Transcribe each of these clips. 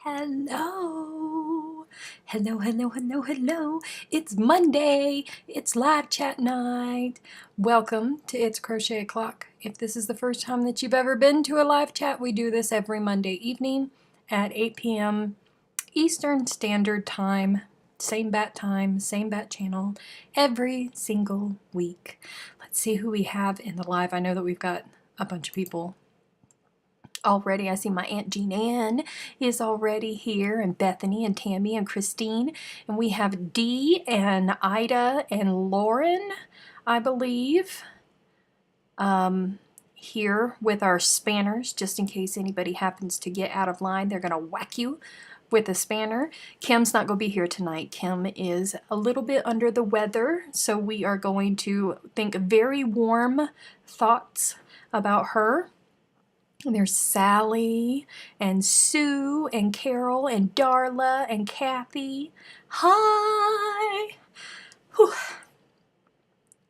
Hello. Hello, hello, hello, hello. It's Monday. It's live chat night. Welcome to It's Crochet O'Clock. If this is the first time that you've ever been to a live chat, we do this every Monday evening at 8 p.m. Eastern Standard Time. Same bat time, same bat channel, every single week. Let's see who we have in the live. I know that we've got a bunch of people already. I see my Aunt Jean Ann is already here, and Bethany and Tammy and Christine, and we have Dee and Ida and Lauren, I believe, here with our spanners, just in case anybody happens to get out of line. They're gonna whack you with a spanner. Kim's not going to be here tonight. Kim is a little bit under the weather, so we are going to think very warm thoughts about her. And there's Sally and Sue and Carol and Darla and Kathy. Hi! Whew.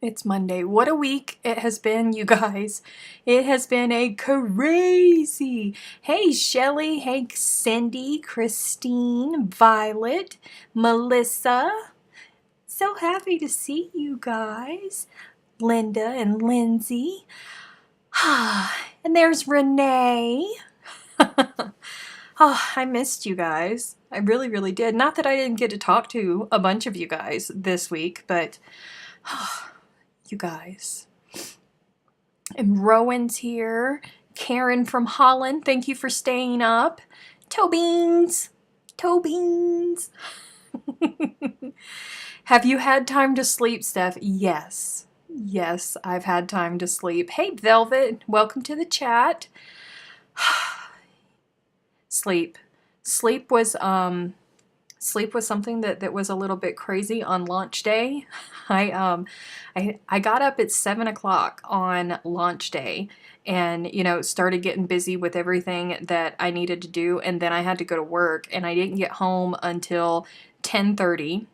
It's Monday. What a week it has been, you guys. It has been a crazy. Hey, Shelly. Hey, Cindy, Christine, Violet, Melissa. So happy to see you guys. Linda and Lindsay. And there's Renee. Oh, I missed you guys. I really, really did. Not that I didn't get to talk to a bunch of you guys this week, but you guys. And Rowan's here. Karen from Holland, thank you for staying up. Toe Beans. Toe Beans. Have you had time to sleep, Steph? Yes. Yes, I've had time to sleep. Hey, Velvet, welcome to the chat. Sleep. Sleep was something that was a little bit crazy on launch day. I got up at 7 o'clock on launch day and, started getting busy with everything that I needed to do. And then I had to go to work, and I didn't get home until 10:30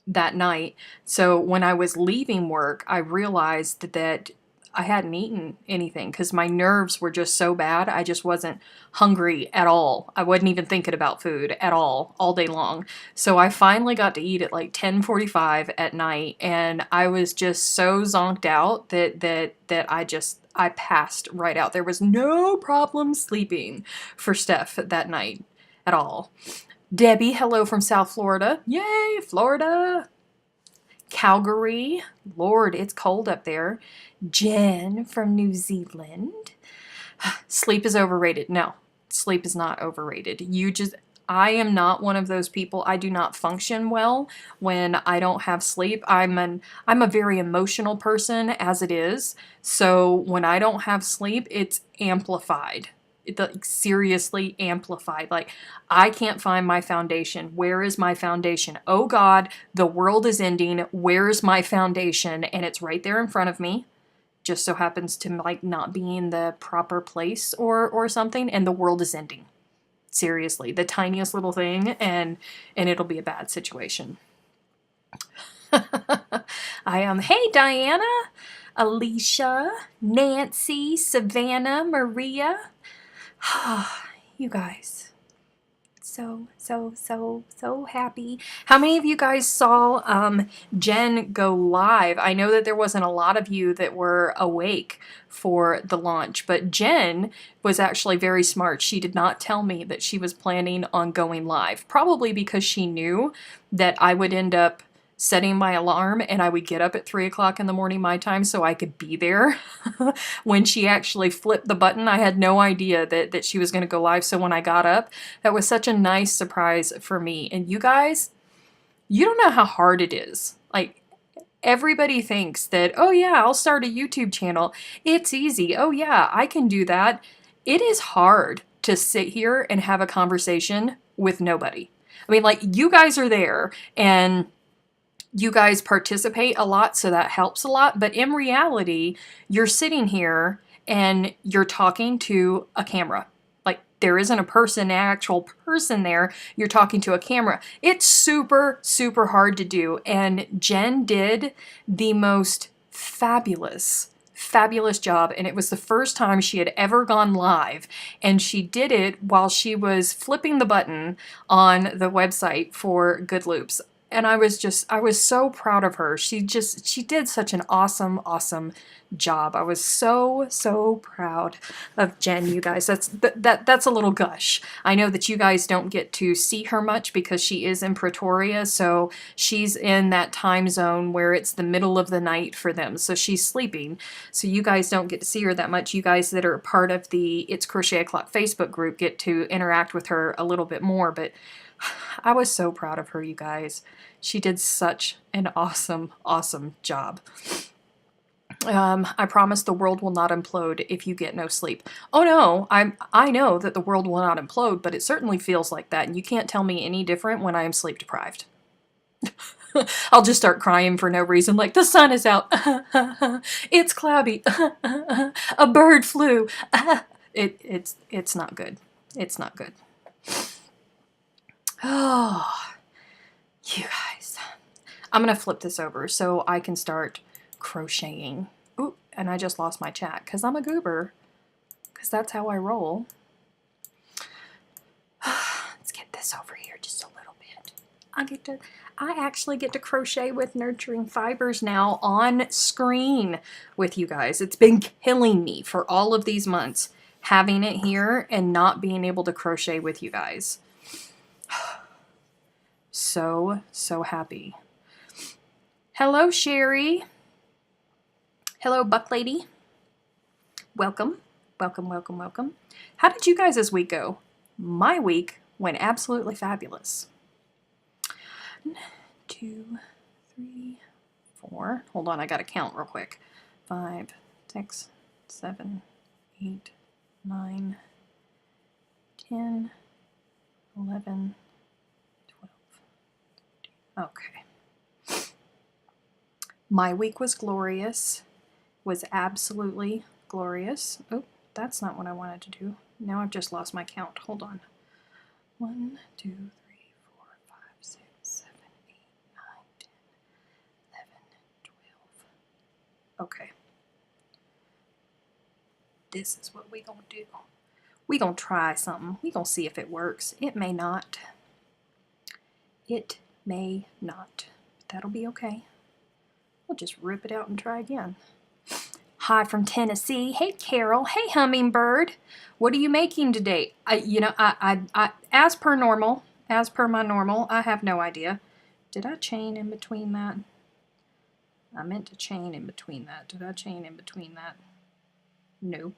that night. So when I was leaving work, I realized that I hadn't eaten anything because my nerves were just so bad. I just wasn't hungry at all. I wasn't even thinking about food at all day long. So I finally got to eat at like 10:45 at night, and I was just so zonked out that I passed right out. There was no problem sleeping for Steph that night at all. Debbie, hello from South Florida. Yay, Florida. Calgary. Lord, it's cold up there. Jen from New Zealand. Sleep is overrated. No, sleep is not overrated. I am not one of those people. I do not function well when I don't have sleep. I'm a very emotional person as it is. So when I don't have sleep, it's amplified. Seriously amplified. Like, I can't find my foundation. Where is my foundation? Oh God, the world is ending. Where is my foundation? And it's right there in front of me. Just so happens to not be in the proper place or something, and the world is ending. Seriously, the tiniest little thing, and it'll be a bad situation. Hey Diana, Alicia, Nancy, Savannah, Maria. You guys, so happy. How many of you guys saw Jen go live? I know that there wasn't a lot of you that were awake for the launch, but Jen was actually very smart. She did not tell me that she was planning on going live, probably because she knew that I would end up setting my alarm and I would get up at 3 o'clock in the morning my time so I could be there when she actually flipped the button. I had no idea that she was going to go live. So when I got up, that was such a nice surprise for me. And you guys, you don't know how hard it is. Like, everybody thinks that, oh yeah, I'll start a YouTube channel. It's easy. Oh yeah, I can do that. It is hard to sit here and have a conversation with nobody. I mean, like, you guys are there and you guys participate a lot, so that helps a lot. But in reality, you're sitting here and you're talking to a camera. Like, there isn't an actual person there. You're talking to a camera. It's super, super hard to do. And Jen did the most fabulous fabulous job, and it was the first time she had ever gone live, and she did it while she was flipping the button on the website for Good Loops. And I was so proud of her. She did such an awesome job. I was so proud of Jen, you guys. That's a little gush. I know that you guys don't get to see her much because she is in Pretoria, so she's in that time zone where it's the middle of the night for them. So she's sleeping. So you guys don't get to see her that much. You guys that are part of the It's Crochet O'Clock Facebook group get to interact with her a little bit more, but I was so proud of her, you guys. She did such an awesome job. I promise the world will not implode if you get no sleep. Oh no, I know that the world will not implode, but it certainly feels like that, and you can't tell me any different when I am sleep deprived. I'll just start crying for no reason, like the sun is out, it's cloudy, a bird flew. It's not good. It's not good. Oh, you guys. I'm gonna flip this over so I can start crocheting. Ooh, and I just lost my chat because I'm a goober, because that's how I roll. Let's get this over here just a little bit. I actually get to crochet with Nurturing Fibers now on screen with you guys. It's been killing me for all of these months having it here and not being able to crochet with you guys. So happy. Hello, Sherry. Hello, Buck Lady. Welcome. How did you guys' week go? My week went absolutely fabulous. 1, 2, 3, 4. Hold on, I gotta count real quick. 5, 6, 7, 8, 9, 10, 11, 12. Okay. My week was glorious. Was absolutely glorious. Oh, that's not what I wanted to do. Now I've just lost my count. Hold on. 1, 2, 3, 4, 5, 6, 7, 8, 9, 10, 11, 12. Okay. This is what we gonna do. We gonna try something. We gonna see if it works. It may not. It may not. But that'll be okay. We'll just rip it out and try again. Hi from Tennessee. Hey, Carol. Hey, Hummingbird. What are you making today? As per normal, as per my normal, I have no idea. Did I chain in between that? I meant to chain in between that. Did I chain in between that? No.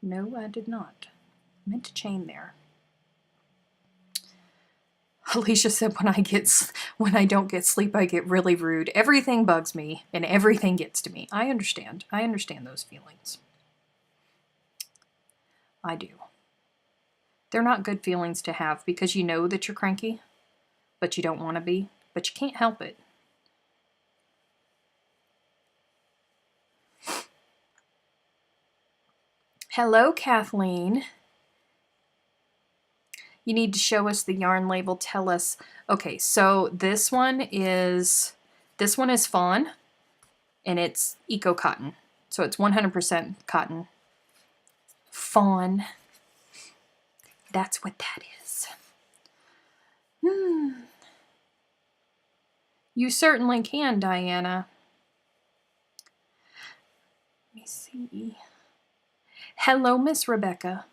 No, I did not. I meant to chain there. Alicia said when I don't get sleep, I get really rude. Everything bugs me and everything gets to me. I understand. I understand those feelings. I do. They're not good feelings to have because you know that you're cranky, but you don't want to be, but you can't help it. Hello, Kathleen. You need to show us the yarn label. Tell us. Okay, so this one is fawn, and it's eco cotton. So it's 100% cotton. Fawn. That's what that is. You certainly can, Diana. Let me see. Hello, Miss Rebecca.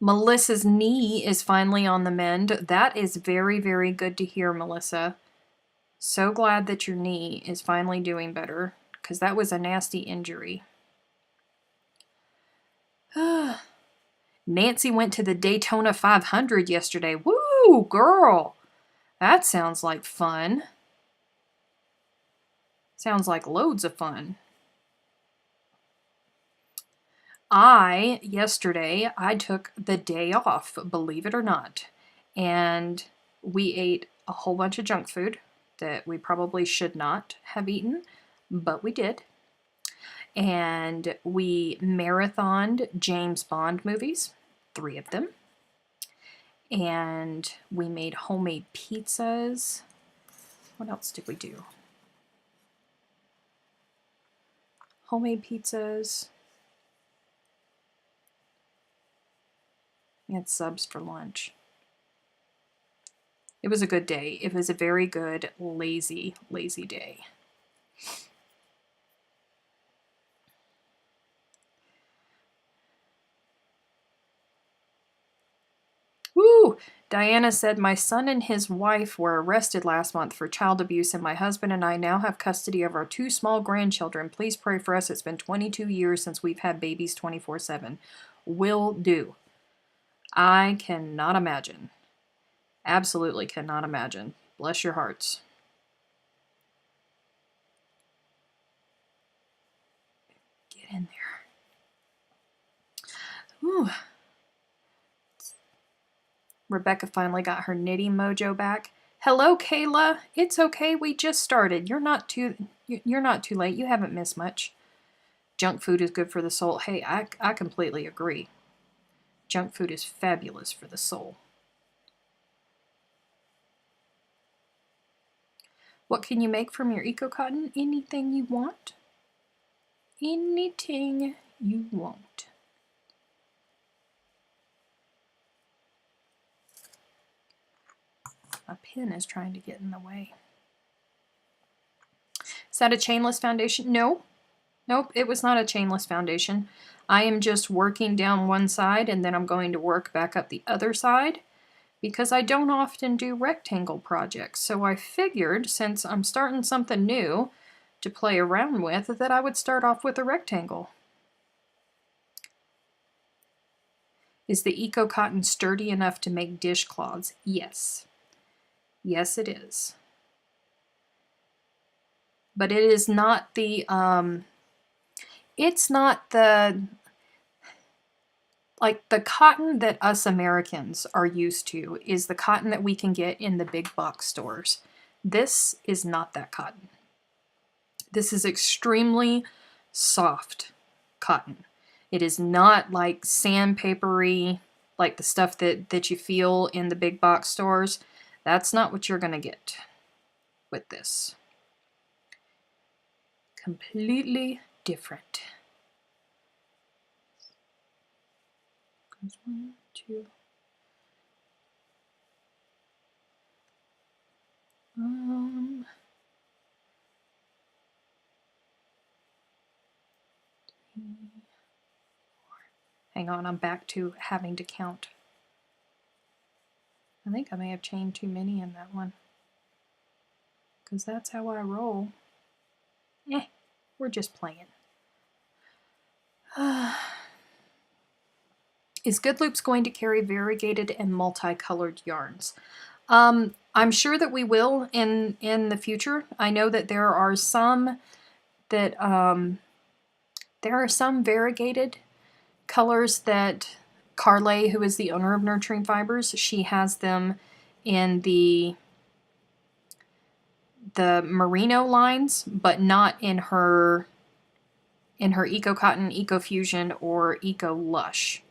Melissa's knee is finally on the mend. That is very, very good to hear, Melissa. So glad that your knee is finally doing better, because that was a nasty injury. Nancy went to the Daytona 500 yesterday. Woo, girl! That sounds like fun. Sounds like loads of fun. Yesterday, I took the day off, believe it or not, and we ate a whole bunch of junk food that we probably should not have eaten, but we did. And we marathoned James Bond movies, 3 of them. And we made homemade pizzas. What else did we do? Homemade pizzas. We had subs for lunch. It was a good day. It was a very good, lazy day. Woo! Diana said, my son and his wife were arrested last month for child abuse, and my husband and I now have custody of our 2 small grandchildren. Please pray for us. It's been 22 years since we've had babies 24/7. Will do. I cannot imagine. Absolutely cannot imagine. Bless your hearts. Get in there. Ooh. Rebecca finally got her knitting mojo back. Hello, Kayla. It's okay. We just started. You're not too late. You haven't missed much. Junk food is good for the soul. Hey, I completely agree. Junk food is fabulous for the soul. What can you make from your eco cotton? Anything you want. Anything you want. My pen is trying to get in the way. Is that a chainless foundation? No. Nope, it was not a chainless foundation. I am just working down one side and then I'm going to work back up the other side because I don't often do rectangle projects. So I figured, since I'm starting something new to play around with, that I would start off with a rectangle. Is the eco cotton sturdy enough to make dishcloths? Yes. Yes, it is. But it is not the, it's not the, like the cotton that us Americans are used to is the cotton that we can get in the big box stores. This is not that cotton. This is extremely soft cotton. It is not like sandpapery, like the stuff that you feel in the big box stores. That's not what you're going to get with this. Completely different. 1, 2. Hang on, I'm back to having to count. I think I may have chained too many in that one, because that's how I roll. We're just playing. Is Good Loops going to carry variegated and multicolored yarns? I'm sure that we will in the future. I know that there are some that variegated colors that Carlay, who is the owner of Nurturing Fibers, she has them in the merino lines, but not in her Eco Cotton, Eco Fusion, or Eco Lush.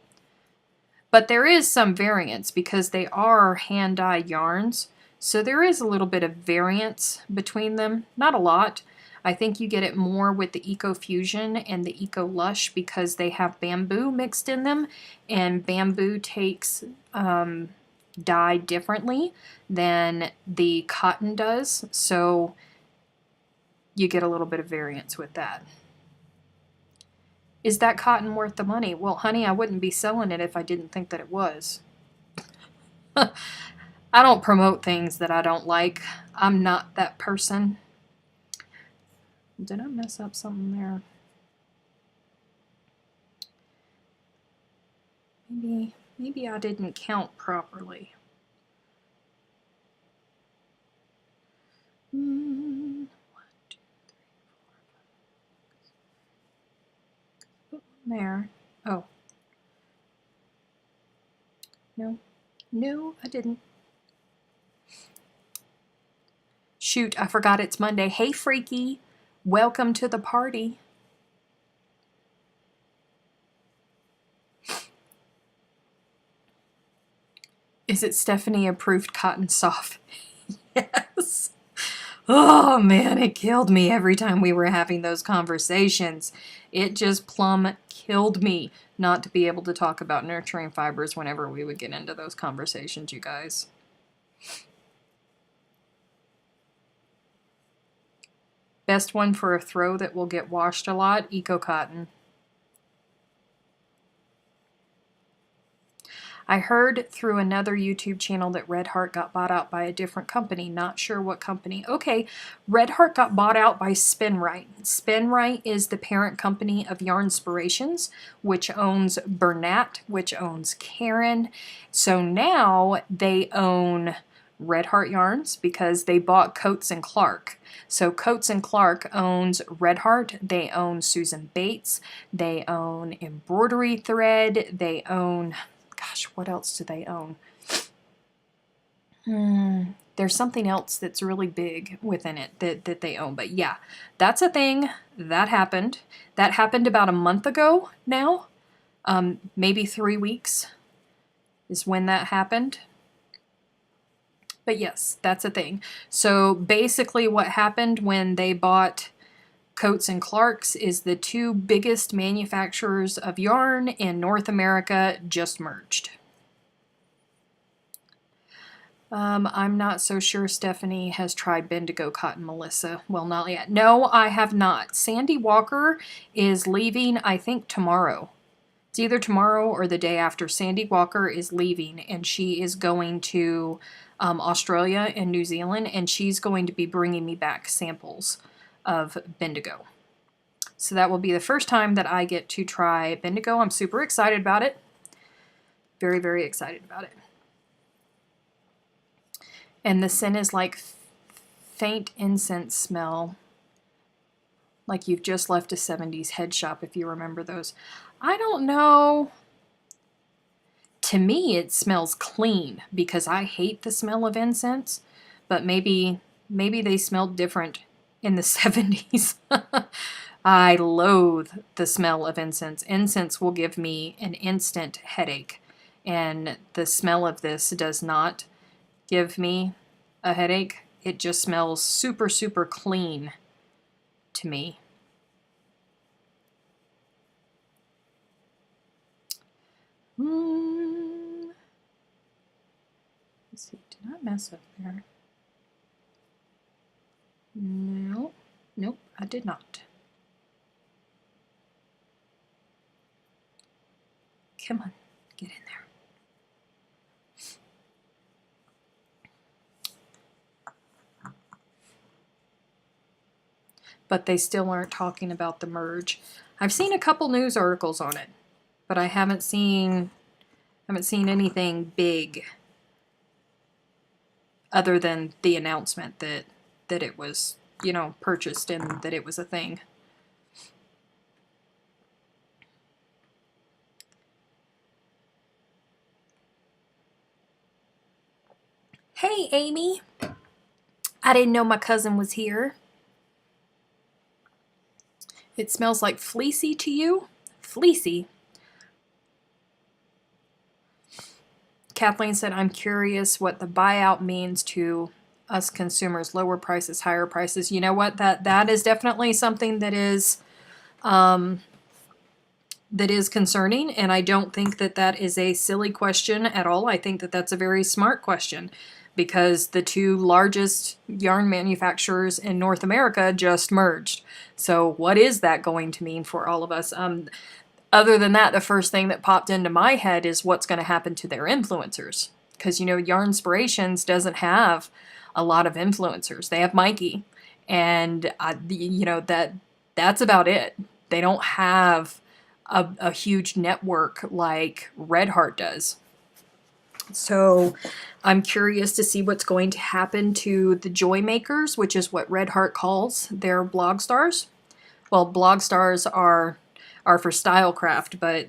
But there is some variance because they are hand-dyed yarns, so there is a little bit of variance between them. Not a lot. I think you get it more with the Eco Fusion and the Eco Lush because they have bamboo mixed in them, and bamboo takes dye differently than the cotton does, so you get a little bit of variance with that. Is that cotton worth the money? Well, honey, I wouldn't be selling it if I didn't think that it was. I don't promote things that I don't like. I'm not that person. Did I mess up something there? Maybe I didn't count properly. 1, 2, 3, 4, 5. Put one there. Oh. No, I didn't. Shoot, I forgot it's Monday. Hey, Freaky. Welcome to the party. Is it Stephanie approved cotton soft? Yes. Oh man, it killed me every time we were having those conversations. It just plumb killed me not to be able to talk about nurturing fibers whenever we would get into those conversations, you guys. Best one for a throw that will get washed a lot, Eco Cotton. I heard through another YouTube channel that Red Heart got bought out by a different company. Not sure what company. Okay, Red Heart got bought out by Spinrite. Spinrite is the parent company of Yarnspirations, which owns Bernat, which owns Karen. So now they own Red Heart Yarns because they bought Coates and Clark. So Coates and Clark owns Red Heart. They own Susan Bates. They own Embroidery Thread. They own... Gosh, what else do they own? There's something else that's really big within it that they own. But yeah, that's a thing. That happened. That happened about a month ago now. Maybe 3 weeks is when that happened. But yes, that's a thing. So basically what happened when they bought Coates and Clark's is the two biggest manufacturers of yarn in North America just merged. I'm not so sure Stephanie has tried Bendigo Cotton, Melissa. Well, not yet. No, I have not. Sandy Walker is leaving, I think, tomorrow. It's either tomorrow or the day after. Sandy Walker is leaving, and she is going to Australia and New Zealand, and she's going to be bringing me back samples of Bendigo. So that will be the first time that I get to try Bendigo. I'm super excited about it. Very, very excited about it. And the scent is like faint incense smell. Like you've just left a 70s head shop, if you remember those. I don't know. To me, it smells clean because I hate the smell of incense. But maybe they smelled different in the 70s. I loathe the smell of incense. Incense will give me an instant headache. And the smell of this does not give me a headache. It just smells super, super clean to me. Let's see, did I mess up there? No, nope, I did not. Come on, get in there. But they still aren't talking about the merge. I've seen a couple news articles on it, but I haven't seen anything big other than the announcement that it was, you know, purchased and that it was a thing. Hey, Amy. I didn't know my cousin was here. It smells like fleecy to you? Fleecy. Kathleen said, I'm curious what the buyout means to us consumers. Lower prices, higher prices. You know what? That is definitely something that is concerning, and I don't think that is a silly question at all. I think that that's a very smart question, because the two largest yarn manufacturers in North America just merged. So what is that going to mean for all of us? Other than that, the first thing that popped into my head is what's going to happen to their influencers. Because, you know, Yarnspirations doesn't have a lot of influencers. They have Mikey, and, you know, that's about it. They don't have a huge network like Red Heart does. So I'm curious to see what's going to happen to the Joy Makers, which is what Red Heart calls their blog stars. Well, blog stars are for Stylecraft, but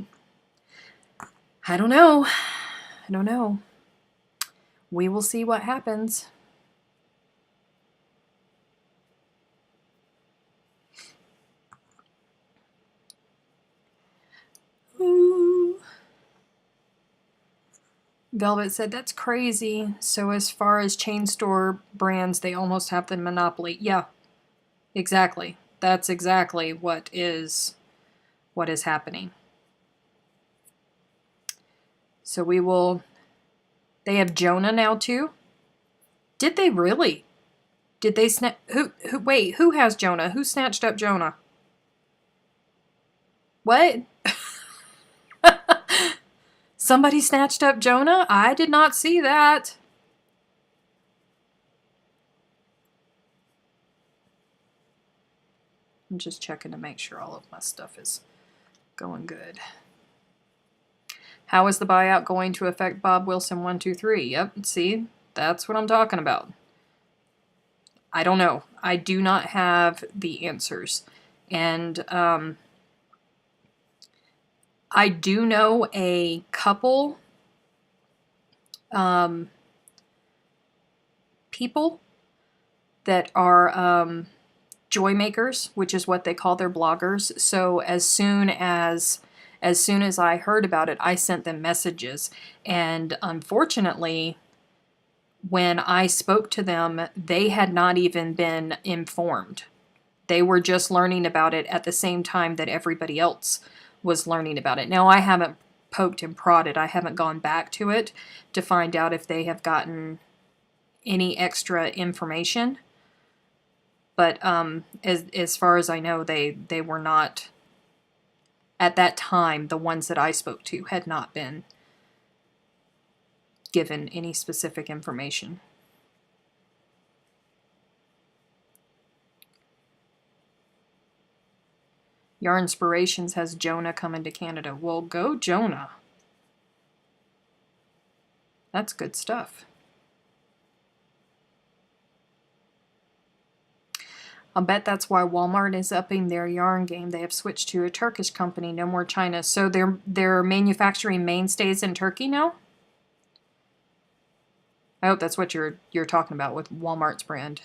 I don't know. I don't know. We will see what happens. Ooh. Velvet said, that's crazy. So as far as chain store brands, they almost have the monopoly. Yeah, exactly. That's exactly what is happening. So we will... They have Jonah now too? Did they really? Did they wait, who has Jonah? Who snatched up Jonah? What? Somebody snatched up Jonah? I did not see that. I'm just checking to make sure all of my stuff is going good. How is the buyout going to affect Bob Wilson 123? Yep, see, that's what I'm talking about. I don't know. I do not have the answers. And I do know a couple people that are joy makers, which is what they call their bloggers. So as soon as I heard about it, I sent them messages. And unfortunately, when I spoke to them, they had not even been informed. They were just learning about it at the same time that everybody else was learning about it. Now, I haven't poked and prodded. I haven't gone back to it to find out if they have gotten any extra information. But as far as I know, they were not, at that time, the ones that I spoke to had not been given any specific information. Yarn Inspirations has Jonah coming to Canada. Well, go Jonah. That's good stuff. I'll bet that's why Walmart is upping their yarn game. They have switched to a Turkish company, no more China. So they're manufacturing mainstays in Turkey now? I hope that's what you're talking about with Walmart's brand.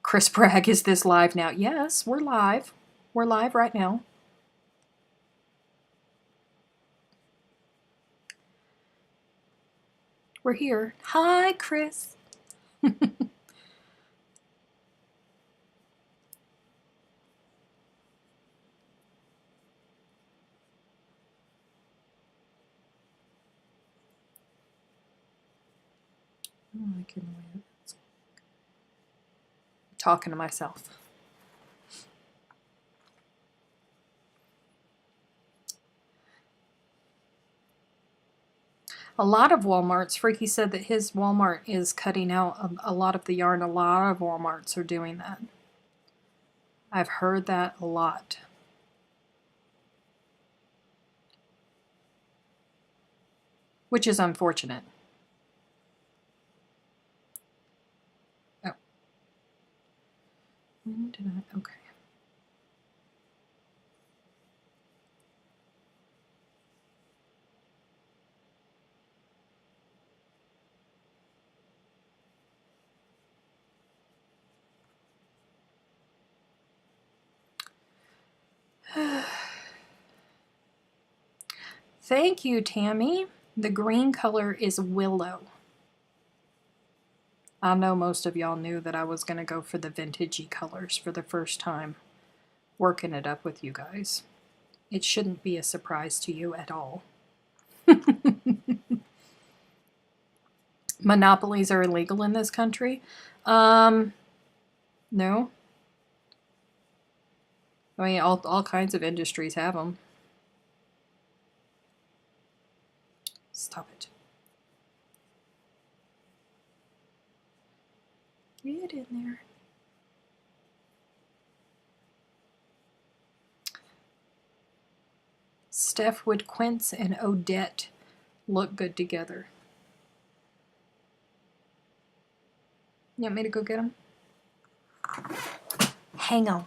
Chris Bragg, is this live now? Yes, we're live. We're live right now. We're here. Hi, Chris. I can wait. Talking to myself. A lot of Walmarts, Freaky said that his Walmart is cutting out a lot of the yarn. A lot of Walmarts are doing that. I've heard that a lot. Which is unfortunate. Oh. When did I? Okay. Thank you, Tammy. The green color is Willow. I know most of y'all knew that I was going to go for the vintagey colors for the first time working it up with you guys. It shouldn't be a surprise to you at all. Monopolies are illegal in this country? No. I mean, all kinds of industries have them. Stop it. Get in there. Steph Wood Quince and Odette look good together. You want me to go get them? Hang on.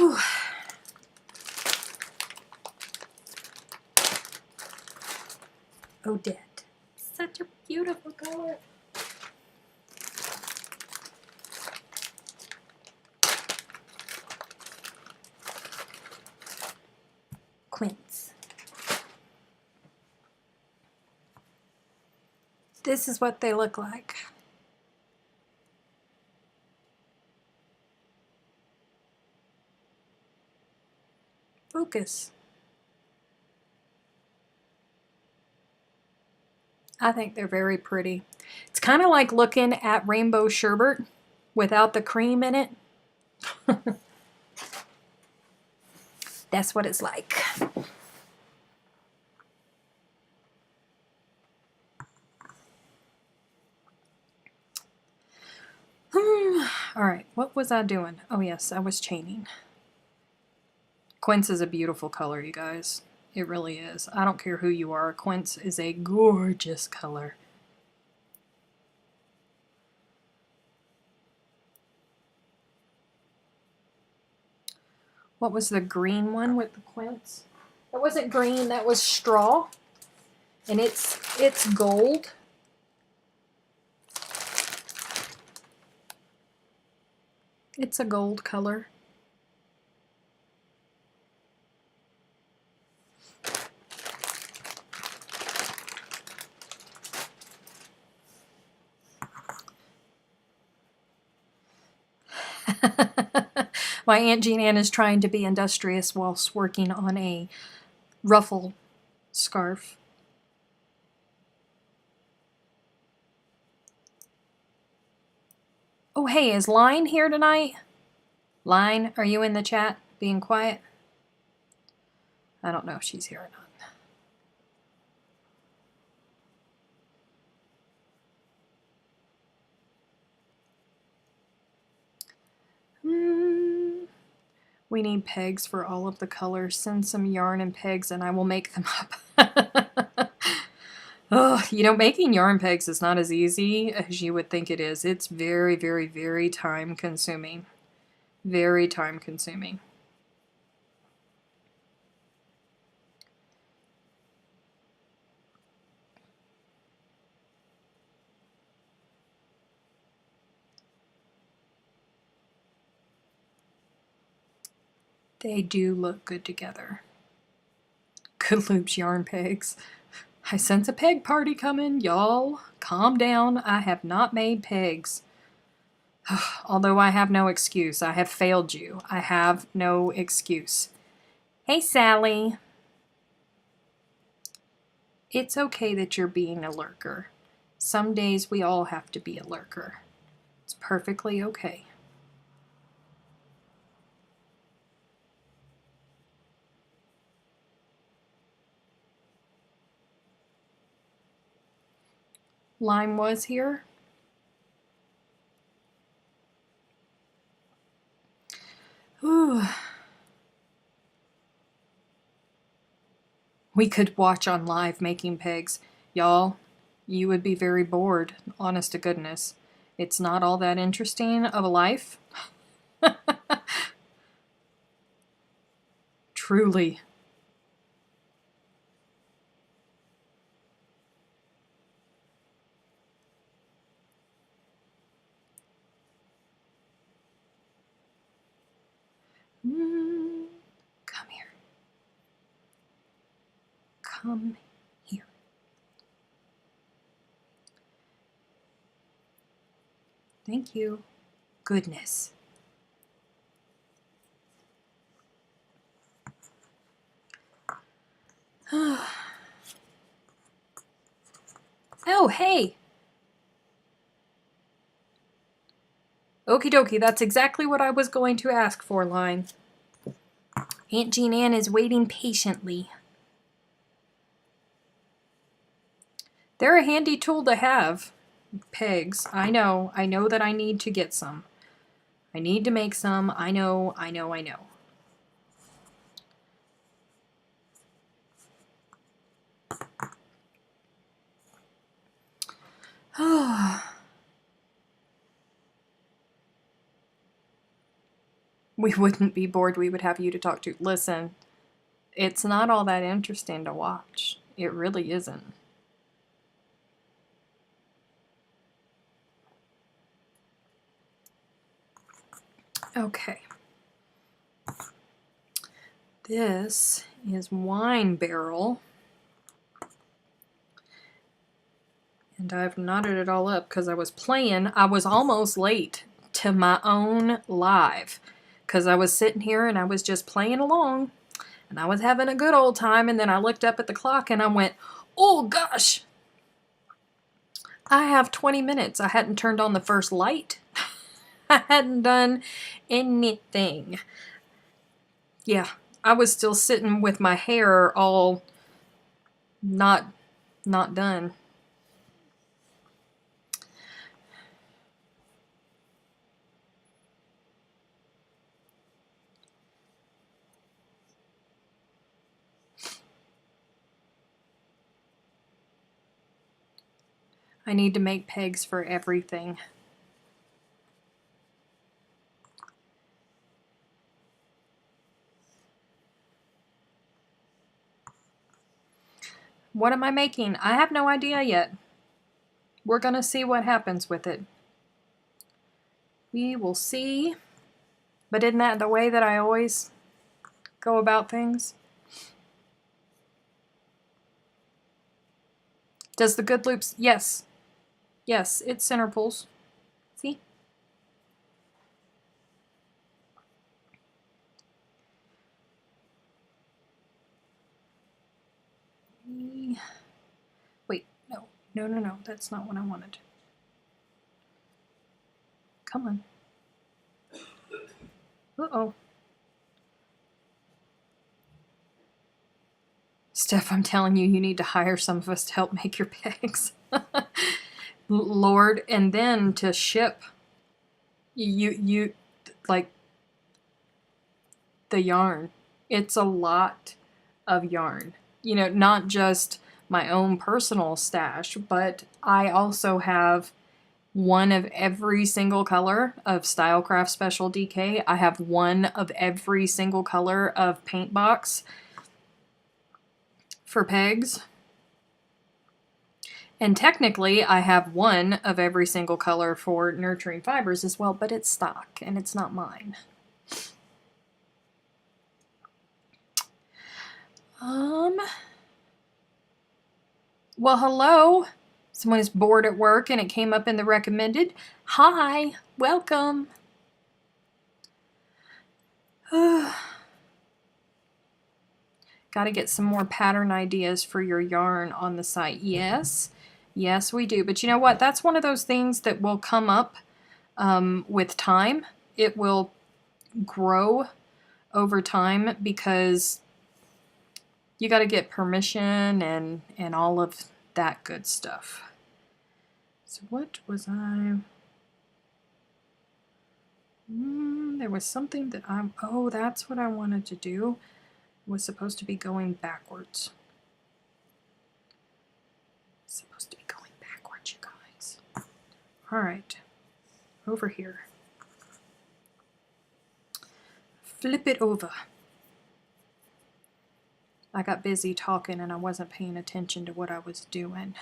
Whew. Odette. Such a beautiful color. Quince. This is what they look like. Focus. I think they're very pretty. It's kind of like looking at rainbow sherbet without the cream in it. That's what it's like. All right, what was I doing? Oh yes, I was chaining. Quince is a beautiful color, you guys. It really is. I don't care who you are. Quince is a gorgeous color. What was the green one with the quince? That wasn't green, that was straw. And it's gold. It's a gold color. My Aunt Jean Ann is trying to be industrious whilst working on a ruffle scarf. Oh, hey, is Line here tonight? Line, are you in the chat being quiet? I don't know if she's here or not. We need pegs for all of the colors. Send some yarn and pegs and I will make them up. Oh, you know, making yarn pegs is not as easy as you would think it is. It's very, very, very time consuming. Very time consuming. They do look good together. Good Loops yarn pegs. I sense a peg party coming, y'all. Calm down. I have not made pegs. Although I have no excuse. I have failed you. I have no excuse. Hey, Sally. It's okay that you're being a lurker. Some days we all have to be a lurker. It's perfectly okay. Lime was here. Ooh. We could watch on live making pegs. Y'all, you would be very bored, honest to goodness. It's not all that interesting of a life. Truly. Come here. Come here. Thank you. Goodness. Oh, hey. Okie dokie, that's exactly what I was going to ask for, Line. Aunt Jean Ann is waiting patiently. They're a handy tool to have. Pegs. I know that I need to get some. I need to make some. I know. We wouldn't be bored. We would have you to talk to. Listen, it's not all that interesting to watch. It really isn't. Okay. This is Wine Barrel. And I've knotted it all up because I was playing. I was almost late to my own live because I was sitting here and I was just playing along and I was having a good old time, and then I looked up at the clock and I went, oh gosh, I have 20 minutes. I hadn't turned on the first light. I hadn't done anything. Yeah, I was still sitting with my hair all not done. I need to make pegs for everything. What am I making? I have no idea yet. We're gonna see what happens with it. We will see. But isn't that the way that I always go about things? Does the good loops? Yes. Yes, it's center pulls. See? Wait, no, that's not what I wanted. Come on. Uh-oh. Steph, I'm telling you, you need to hire some of us to help make your pegs. Lord, and then to ship you like the yarn. It's a lot of yarn. You know, not just my own personal stash, but I also have one of every single color of Stylecraft Special DK. I have one of every single color of Paint Box for pegs. And technically, I have one of every single color for Nurturing Fibers as well, but it's stock and it's not mine. Well, hello. Someone is bored at work and it came up in the recommended. Hi, welcome. Got to get some more pattern ideas for your yarn on the site. Yes, yes, we do. But you know what? That's one of those things that will come up with time. It will grow over time because you got to get permission and all of that good stuff. So what was I? There was something that oh, that's what I wanted to do. It was supposed to be going backwards. It's supposed to be going backwards, you guys. All right, over here. Flip it over. I got busy talking and I wasn't paying attention to what I was doing.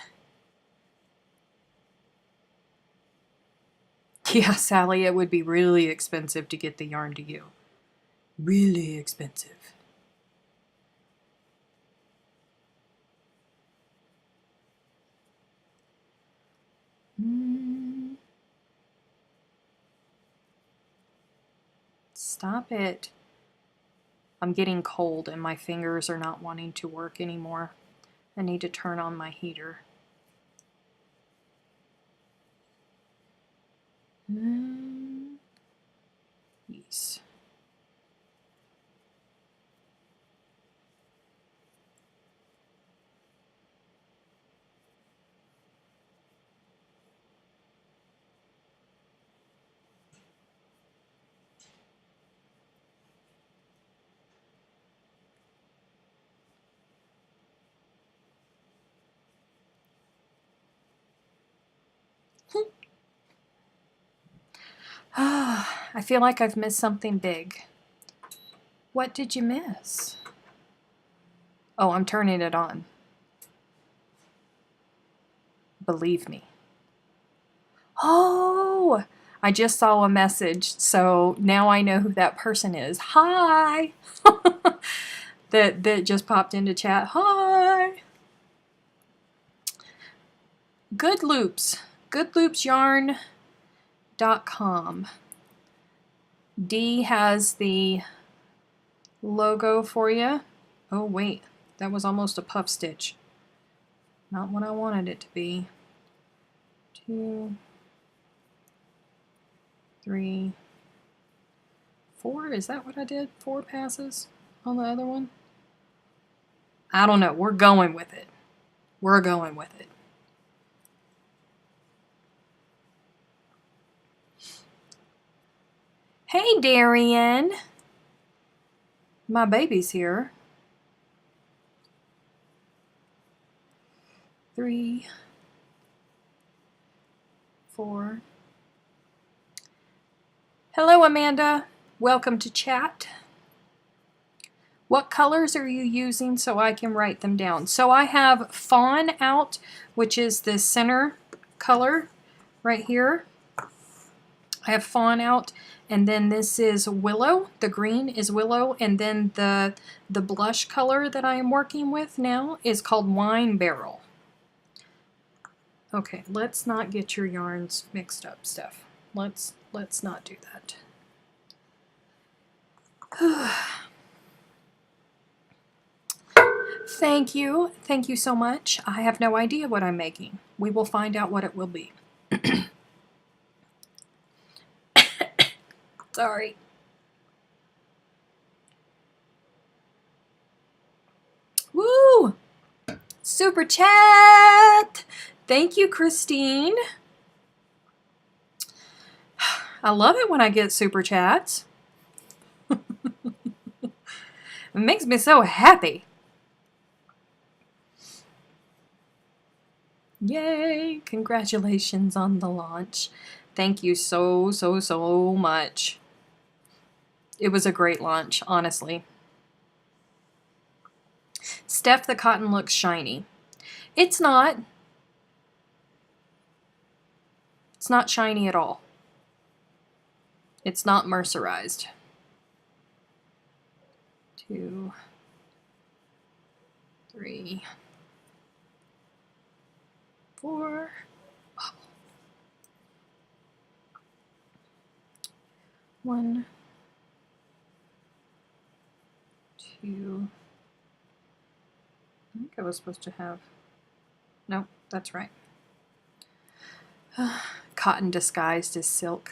Yeah, Sally, it would be really expensive to get the yarn to you. Really expensive. Stop it. I'm getting cold and my fingers are not wanting to work anymore. I need to turn on my heater. Yes. I feel like I've missed something big. What did you miss? Oh, I'm turning it on. Believe me. Oh, I just saw a message, so now I know who that person is. Hi! that just popped into chat. Hi! Good Loops. Goodloopsyarn.com. D has the logo for you. Oh wait, that was almost a puff stitch. Not what I wanted it to be. 2, 3, 4. Is that what I did? 4 passes on the other one? I don't know. We're going with it. We're going with it. Hey, Darian. My baby's here. 3, 4. Hello, Amanda. Welcome to chat. What colors are you using so I can write them down? So I have Fawn out, which is the center color right here. I have Fawn out, and then this is Willow. The green is Willow, and then the blush color that I am working with now is called Wine Barrel. Okay, let's not get your yarns mixed up, Steph. Let's not do that. Thank you so much. I have no idea what I'm making. We will find out what it will be. Sorry. Woo! Super chat! Thank you, Christine. I love it when I get super chats. It makes me so happy. Yay! Congratulations on the launch. Thank you so much. It was a great launch, honestly. Steph, the cotton looks shiny. It's not. It's not shiny at all. It's not mercerized. 2, 3, 4. Oh. 1, 2. I think I was supposed to have. No, that's right. Cotton disguised as silk.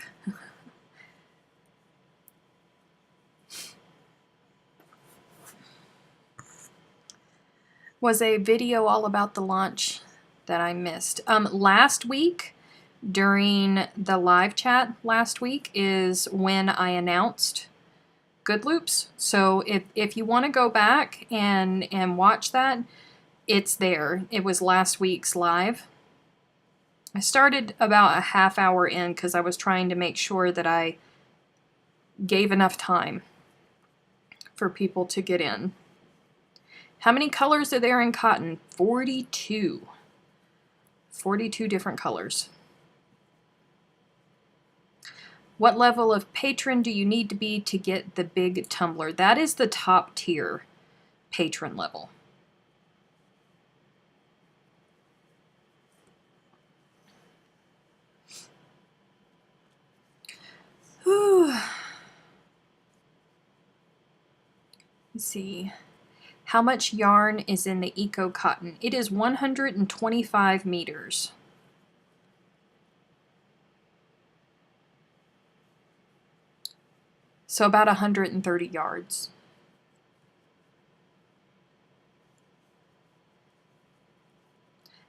Was a video all about the launch that I missed. Last week, during the live chat last week, is when I announced Good Loops. So if you want to go back and watch that, it's there. It was last week's live. I started about a half hour in because I was trying to make sure that I gave enough time for people to get in. How many colors are there in cotton? 42. 42 different colors. What level of patron do you need to be to get the big tumbler? That is the top tier patron level. Whew. Let's see. How much yarn is in the Eco Cotton? It is 125 meters. So about 130 yards.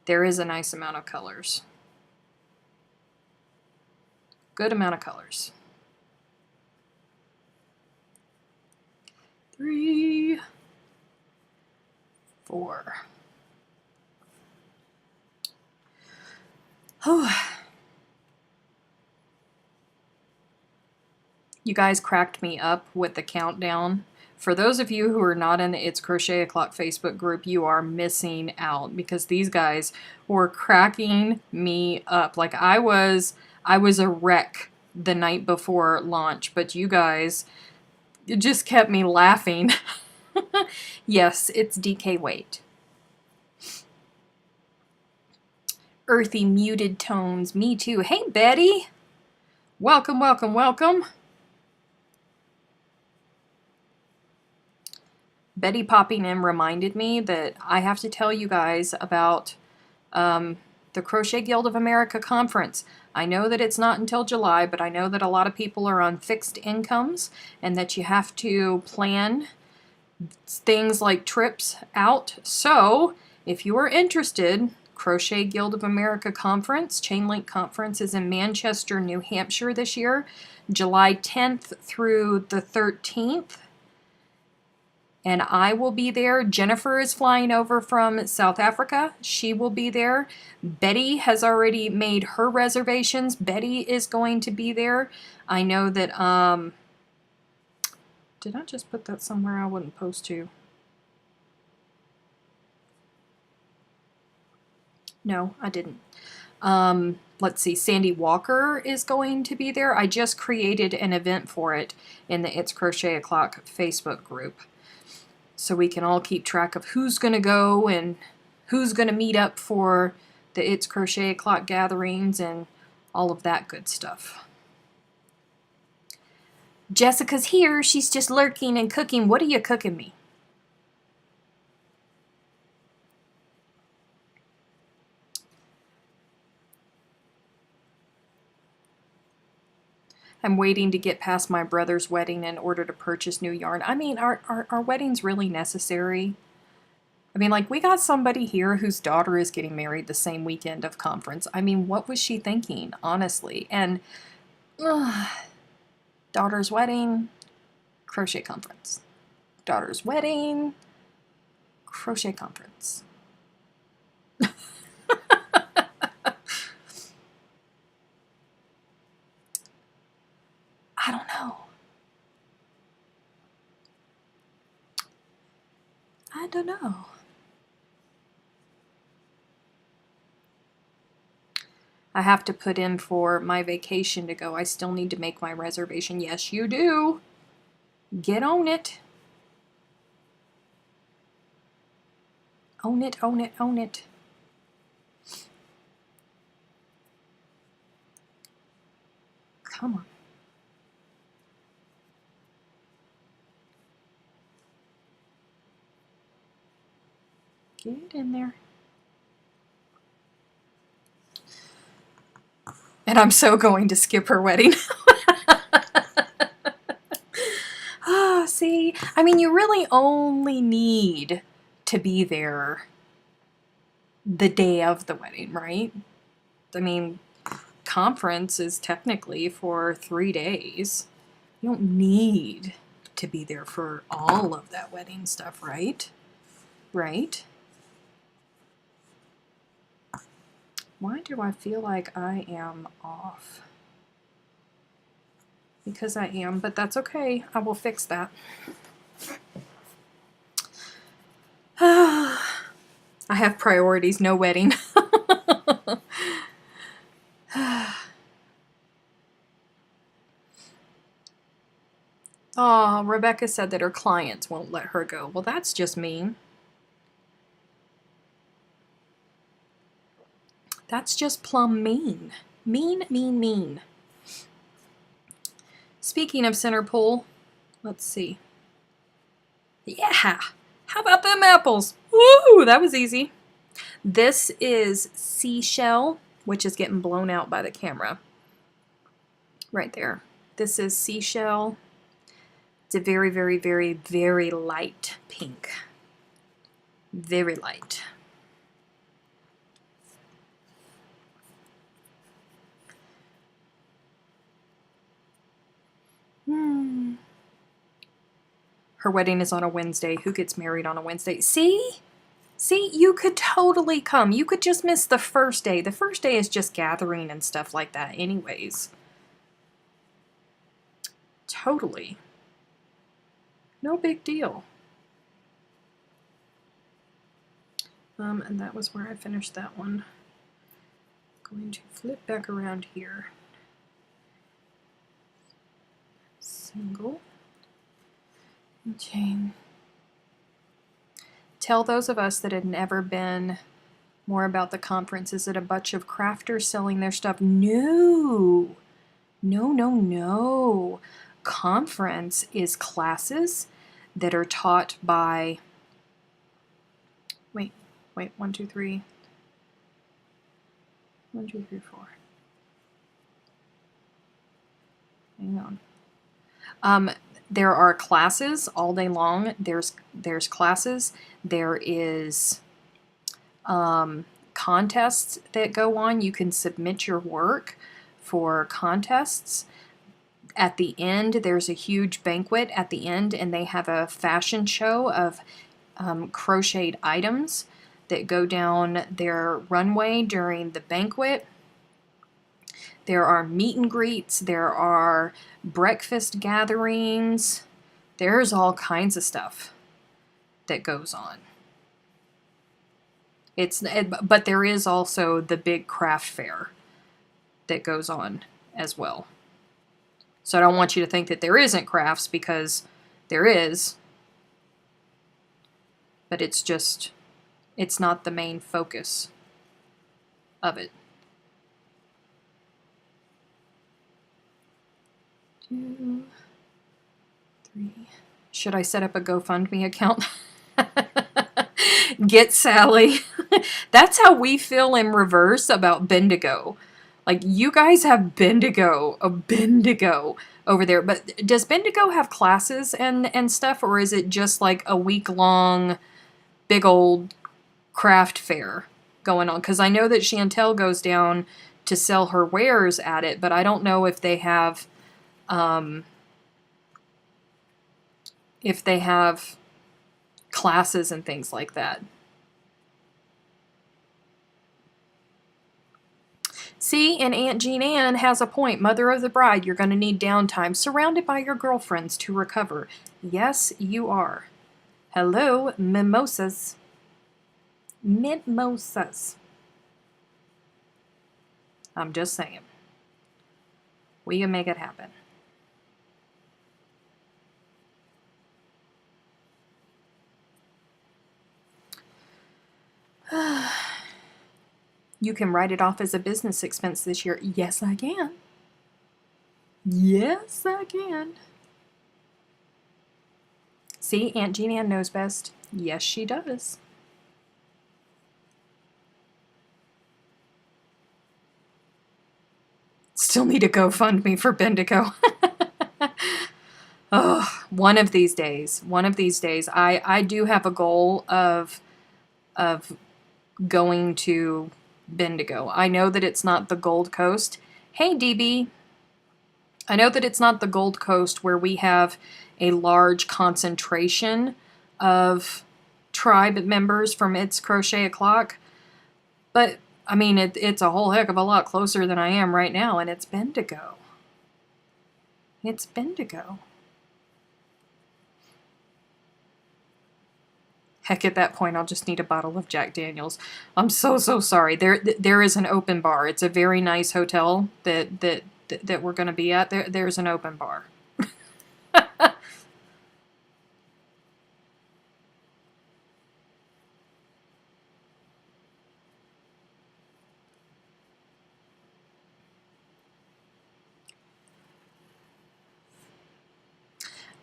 There is a nice amount of colors. Good amount of colors. 3, 4. Oh. You guys cracked me up with the countdown. For those of you who are not in the It's Crochet O'Clock Facebook group, you are missing out because these guys were cracking me up. Like I was a wreck the night before launch, but you guys, it just kept me laughing. Yes, it's DK Weight. Earthy muted tones, me too. Hey Betty! Welcome, welcome, welcome. Betty popping in reminded me that I have to tell you guys about the Crochet Guild of America conference. I know that it's not until July, but I know that a lot of people are on fixed incomes and that you have to plan things like trips out. So if you are interested, Crochet Guild of America conference, Chain Link Conference, is in Manchester, New Hampshire this year, July 10th through the 13th. And I will be there. Jennifer is flying over from South Africa. She will be there. Betty has already made her reservations. Betty is going to be there. I know that, did I just put that somewhere I wouldn't post to? No, I didn't. Let's see, Sandy Walker is going to be there. I just created an event for it in the It's Crochet O'Clock Facebook group, so we can all keep track of who's going to go and who's going to meet up for the It's Crochet O'Clock gatherings and all of that good stuff. Jessica's here. She's just lurking and cooking. What are you cooking me? I'm waiting to get past my brother's wedding in order to purchase new yarn. I mean, are weddings really necessary? I mean, like, we got somebody here whose daughter is getting married the same weekend of conference. I mean, what was she thinking, honestly? And daughter's wedding, crochet conference. Daughter's wedding, crochet conference. I don't know. I don't know. I have to put in for my vacation to go. I still need to make my reservation. Yes, you do. Get on it. Own it, own it, own it. Come on. Get in there. And I'm so going to skip her wedding. Ah, see, I mean, you really only need to be there the day of the wedding, right? I mean, conference is technically for 3 days. You don't need to be there for all of that wedding stuff, right? Right? Why do I feel like I am off? Because I am, but that's okay. I will fix that. I have priorities, no wedding. Oh, Rebecca said that her clients won't let her go. Well, that's just mean. That's just plumb mean. Mean, mean, mean. Speaking of center pull, let's see. Yeah! How about them apples? Woo! That was easy. This is Seashell, which is getting blown out by the camera. Right there. This is Seashell. It's a very, very, very, very light pink. Very light. Her wedding is on a Wednesday. Who gets married on a Wednesday? See? See, you could totally come. You could just miss the first day. The first day is just gathering and stuff like that anyways. Totally. No big deal. And that was where I finished that one. Going to flip back around here. Single. And chain. Tell those of us that had never been more about the conference. Is it a bunch of crafters selling their stuff? No. No, no, no. Conference is classes that are taught by, wait, 1, 2, 3. 1, 2, 3, 4. Hang on. There are classes all day long. There's classes. There is contests that go on. You can submit your work for contests. At the end, there's a huge banquet at the end, and they have a fashion show of crocheted items that go down their runway during the banquet. There are meet and greets. There are breakfast gatherings. There's all kinds of stuff that goes on. But there is also the big craft fair that goes on as well. So I don't want you to think that there isn't crafts, because there is. But it's not the main focus of it. 2, 3. Should I set up a GoFundMe account? Get Sally. That's how we feel in reverse about Bendigo. Like, you guys have Bendigo over there. But does Bendigo have classes and stuff, or is it just like a week-long big old craft fair going on? Because I know that Chantel goes down to sell her wares at it, but I don't know if they have classes and things like that. See, and Aunt Jean Ann has a point. Mother of the bride, you're going to need downtime, surrounded by your girlfriends to recover. Yes, you are. Hello, mimosas. Mimosas. I'm just saying. We can make it happen. You can write it off as a business expense this year. Yes, I can. Yes, I can. See, Aunt Jean Ann knows best. Yes, she does. Still need a GoFundMe for Bendigo. Oh, one of these days. I do have a goal of going to Bendigo. I know that it's not the Gold Coast. Hey, DB. I know that it's not the Gold Coast where we have a large concentration of tribe members from It's Crochet O'Clock, but I mean, it's a whole heck of a lot closer than I am right now, and it's Bendigo. It's Bendigo. Heck, at that point, I'll just need a bottle of Jack Daniels. I'm so sorry. There is an open bar. It's a very nice hotel that we're going to be at. There's an open bar.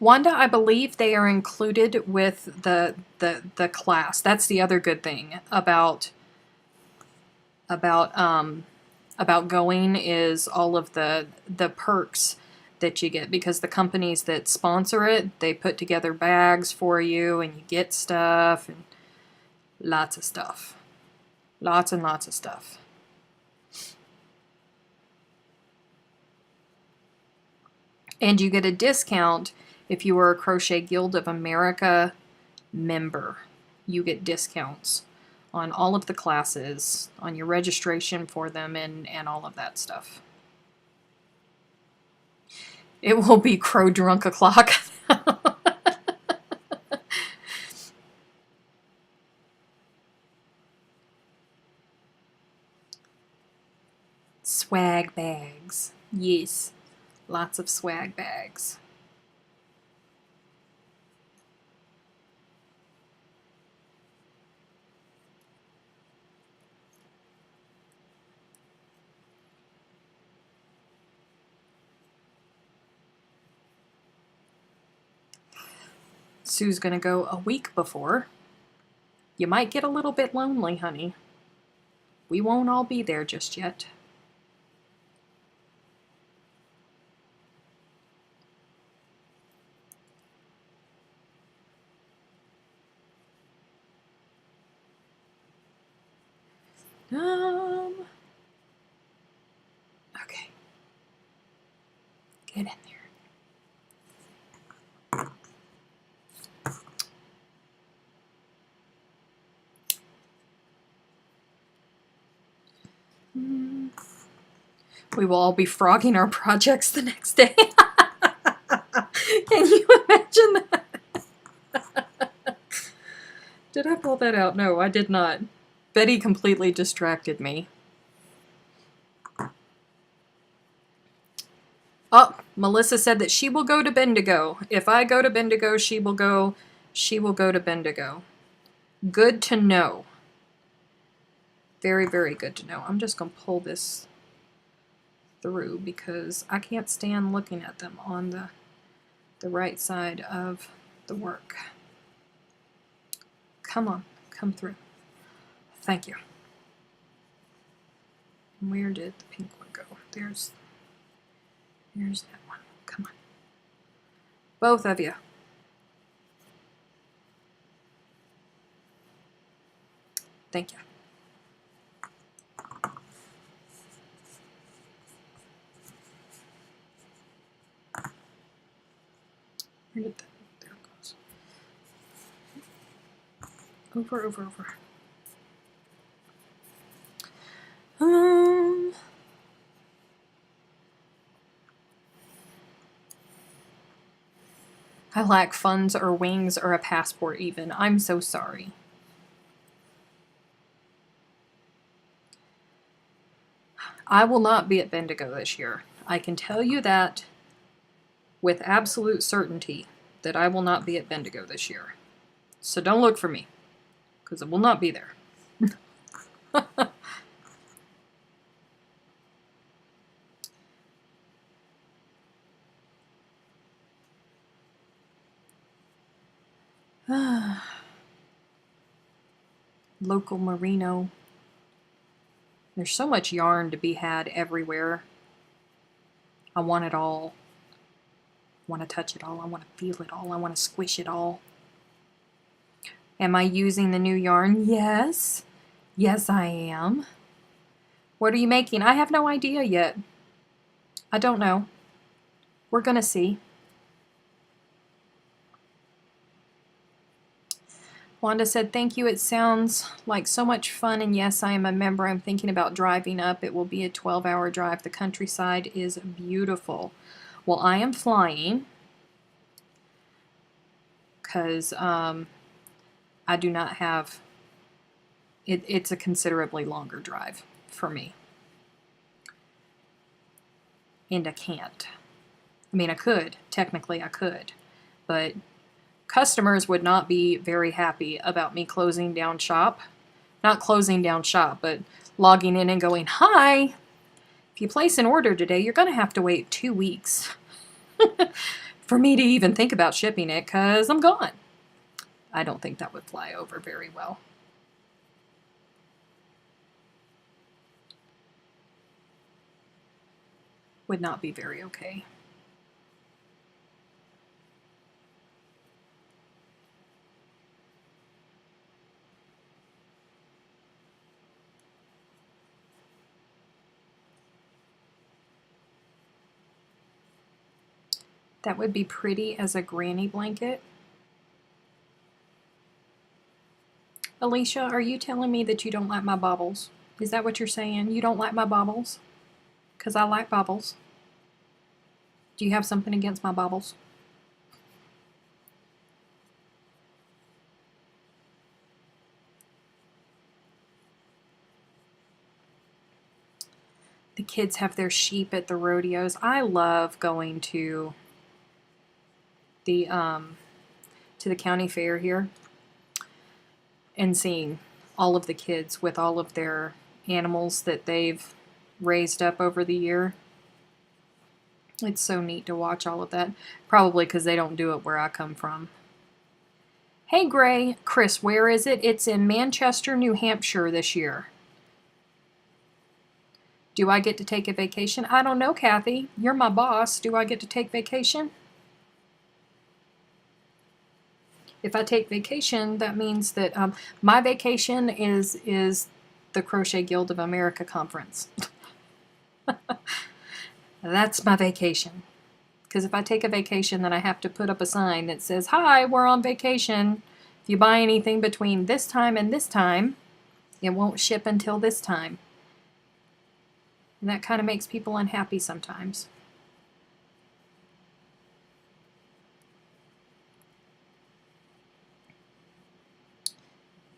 Wanda, I believe they are included with the class. That's the other good thing about going, is all of the perks that you get, because the companies that sponsor it, they put together bags for you, and you get stuff, and lots of stuff. Lots and lots of stuff. And you get a discount if you are a Crochet Guild of America member. You get discounts on all of the classes, on your registration for them, and all of that stuff. It will be crow drunk o'clock. Swag bags. Yes. Lots of swag bags. Sue's gonna go a week before. You might get a little bit lonely, honey. We won't all be there just yet. Okay. Get in there. We will all be frogging our projects the next day. Can you imagine that? Did I pull that out? No, I did not. Betty completely distracted me. Oh, Melissa said that she will go to Bendigo. If I go to Bendigo, she will go to Bendigo. Good to know. Very, very good to know. I'm just going to pull this through because I can't stand looking at them on the right side of the work. Come on, come through. Thank you. Where did the pink one go? There's that one. Come on. Both of you. Thank you. Where did that? There it goes. Over, over, over. I lack funds or wings or a passport even. I'm so sorry. I will not be at Bendigo this year. I can tell you that with absolute certainty that I will not be at Bendigo this year. So don't look for me, because I will not be there. Local merino. There's so much yarn to be had everywhere. I want it all. I want to touch it all. I want to feel it all. I want to squish it all. Am I using the new yarn? Yes. Yes, I am. What are you making? I have no idea yet. I don't know. We're going to see. Wanda said, thank you. It sounds like so much fun. And yes, I am a member. I'm thinking about driving up. It will be a 12-hour drive. The countryside is beautiful. Well, I am flying because I do not have... It's a considerably longer drive for me. And I can't. I mean, I could. Technically, I could. But customers would not be very happy about me closing down shop. Not closing down shop, but logging in and going, hi, if you place an order today, you're going to have to wait 2 weeks for me to even think about shipping it because I'm gone. I don't think that would fly over very well. Would not be very okay. That would be pretty as a granny blanket. Alicia, are you telling me that you don't like my baubles? Is that what you're saying? You don't like my baubles? Because I like baubles. Do you have something against my baubles? The kids have their sheep at the rodeos. I love going to the county fair here and seeing all of the kids with all of their animals that they've raised up over the year. It's so neat to watch all of that. Probably because they don't do it where I come from. Hey, Gray. Chris, where is it? It's in Manchester, New Hampshire this year. Do I get to take a vacation? I don't know, Kathy. You're my boss. Do I get to take vacation? If I take vacation, that means that my vacation is the Crochet Guild of America conference. That's my vacation. Because if I take a vacation, then I have to put up a sign that says, "Hi, we're on vacation. If you buy anything between this time and this time, it won't ship until this time." And that kind of makes people unhappy sometimes.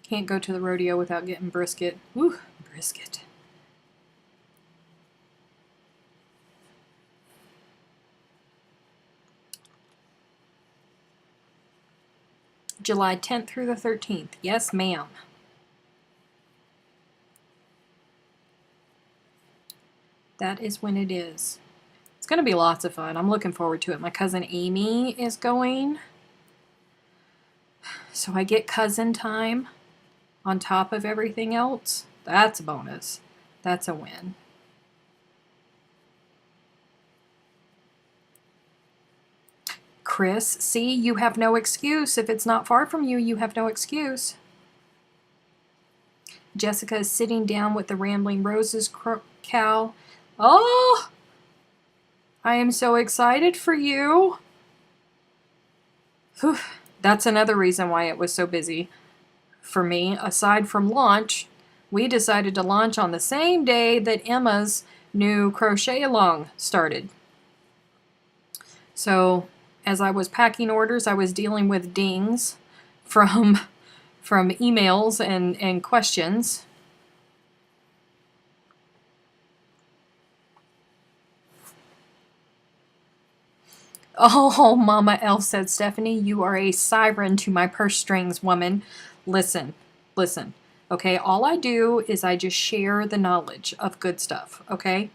Can't go to the rodeo without getting brisket. Ooh, brisket. July 10th through the 13th. Yes, ma'am. That is when it is. It's going to be lots of fun. I'm looking forward to it. My cousin Amy is going. So I get cousin time on top of everything else. That's a bonus. That's a win. Chris, see, you have no excuse. If it's not far from you, you have no excuse. Jessica is sitting down with the Rambling Roses cow. Oh, I am so excited for you. Whew. That's another reason why it was so busy for me. Aside from launch, we decided to launch on the same day that Emma's new crochet along started. So as I was packing orders, I was dealing with dings from emails and questions. Oh, Mama Elf, said Stephanie, you are a siren to my purse strings, woman. Listen. Okay, all I do is I just share the knowledge of good stuff, okay?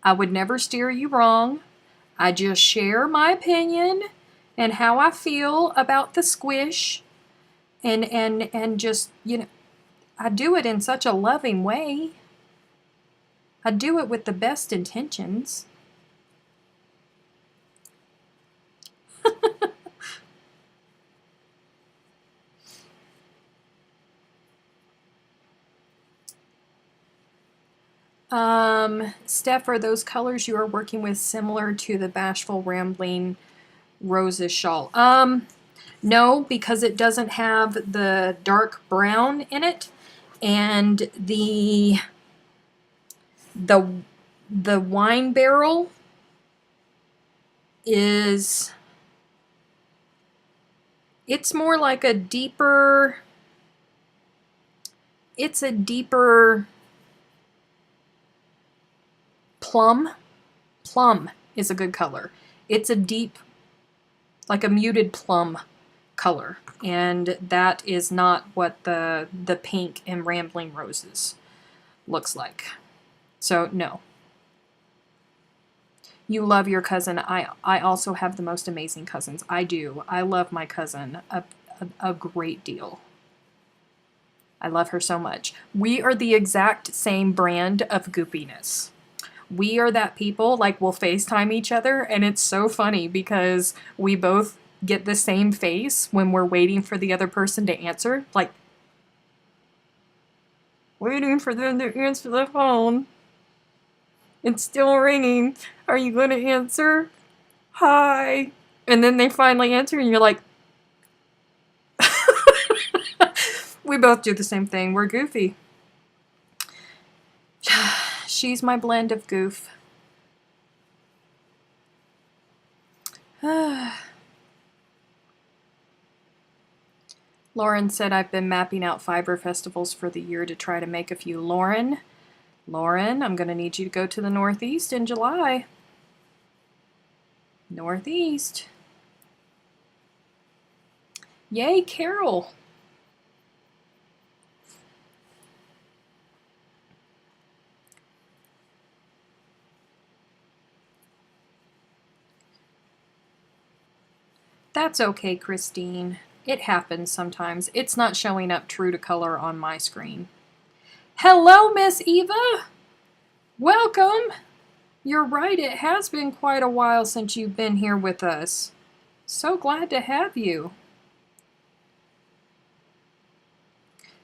I would never steer you wrong. I just share my opinion and how I feel about the squish and just, you know, I do it in such a loving way. I do it with the best intentions. Steph, are those colors you are working with similar to the Bashful Rambling Roses shawl? No, because it doesn't have the dark brown in it, and the wine barrel is, it's more like a deeper, it's a deeper plum. Plum is a good color. It's a deep, like a muted plum color, and that is not what the pink in Rambling Roses looks like. So no. You love your cousin. I also have the most amazing cousins. I do. I love my cousin a great deal. I love her so much. We are the exact same brand of goopiness. We are that people, like, we'll FaceTime each other, and it's so funny because we both get the same face when we're waiting for the other person to answer. Like, waiting for them to answer the phone. It's still ringing. Are you going to answer? Hi. And then they finally answer, and you're like, we both do the same thing. We're goofy. She's my blend of goof. Lauren said I've been mapping out fiber festivals for the year to try to make a few. Lauren, I'm going to need you to go to the Northeast in July. Northeast. Yay, Carol. That's okay, Christine. It happens sometimes. It's not showing up true to color on my screen. Hello, Miss Eva. Welcome. You're right, it has been quite a while since you've been here with us. So glad to have you.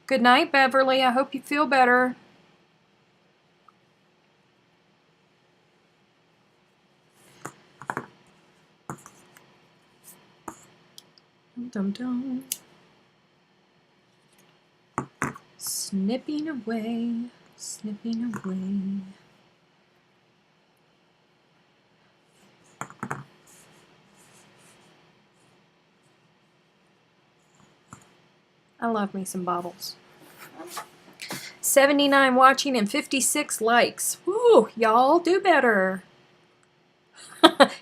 Good night, Beverly. I hope you feel better. Dum dum. Snipping away, snipping away. I love me some baubles. 79 watching and 56 likes. Woo, y'all do better.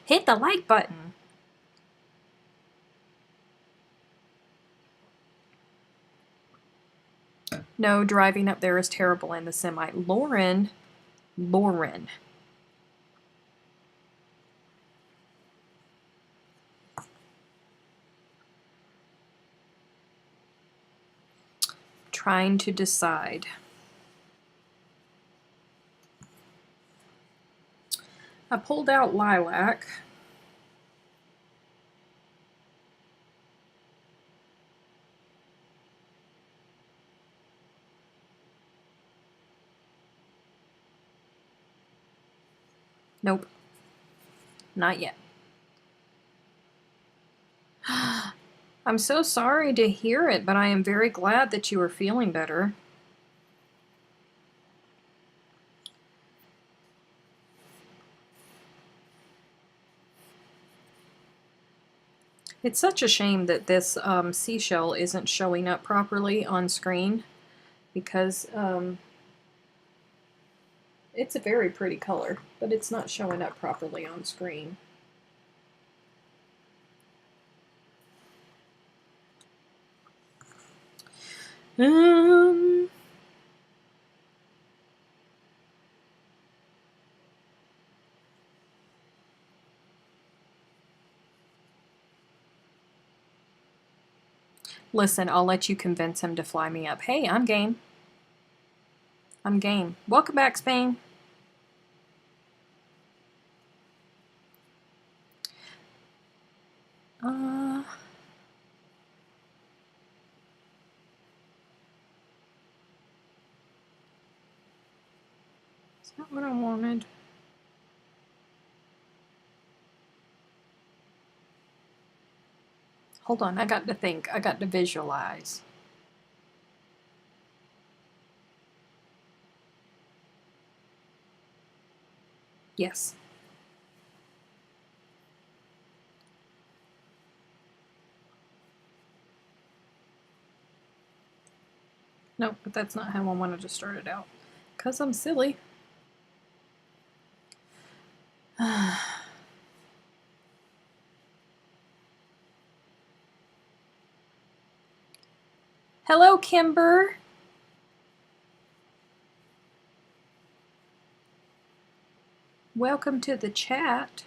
Hit the like button. No, driving up there is terrible in the semi. Lauren. Trying to decide. I pulled out lilac. Nope. Not yet. I'm so sorry to hear it, but I am very glad that you are feeling better. It's such a shame that this seashell isn't showing up properly on screen because it's a very pretty color, but it's not showing up properly on screen. Listen, I'll let you convince him to fly me up. Hey, I'm game. I'm game. Welcome back, Spain. It's not what I wanted. Hold on, I got to think. I got to visualize. Yes. No, but that's not how I wanted to start it out. Because I'm silly. Hello, Kimber. Welcome to the chat.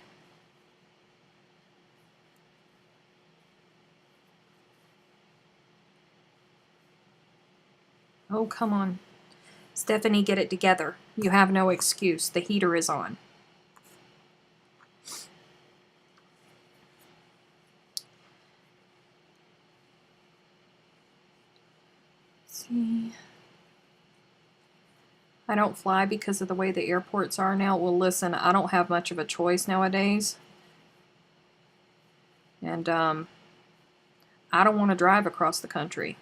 Oh, come on. Stephanie, get it together. You have no excuse. The heater is on. Let's see. I don't fly because of the way the airports are now. Well, listen, I don't have much of a choice nowadays. And I don't want to drive across the country.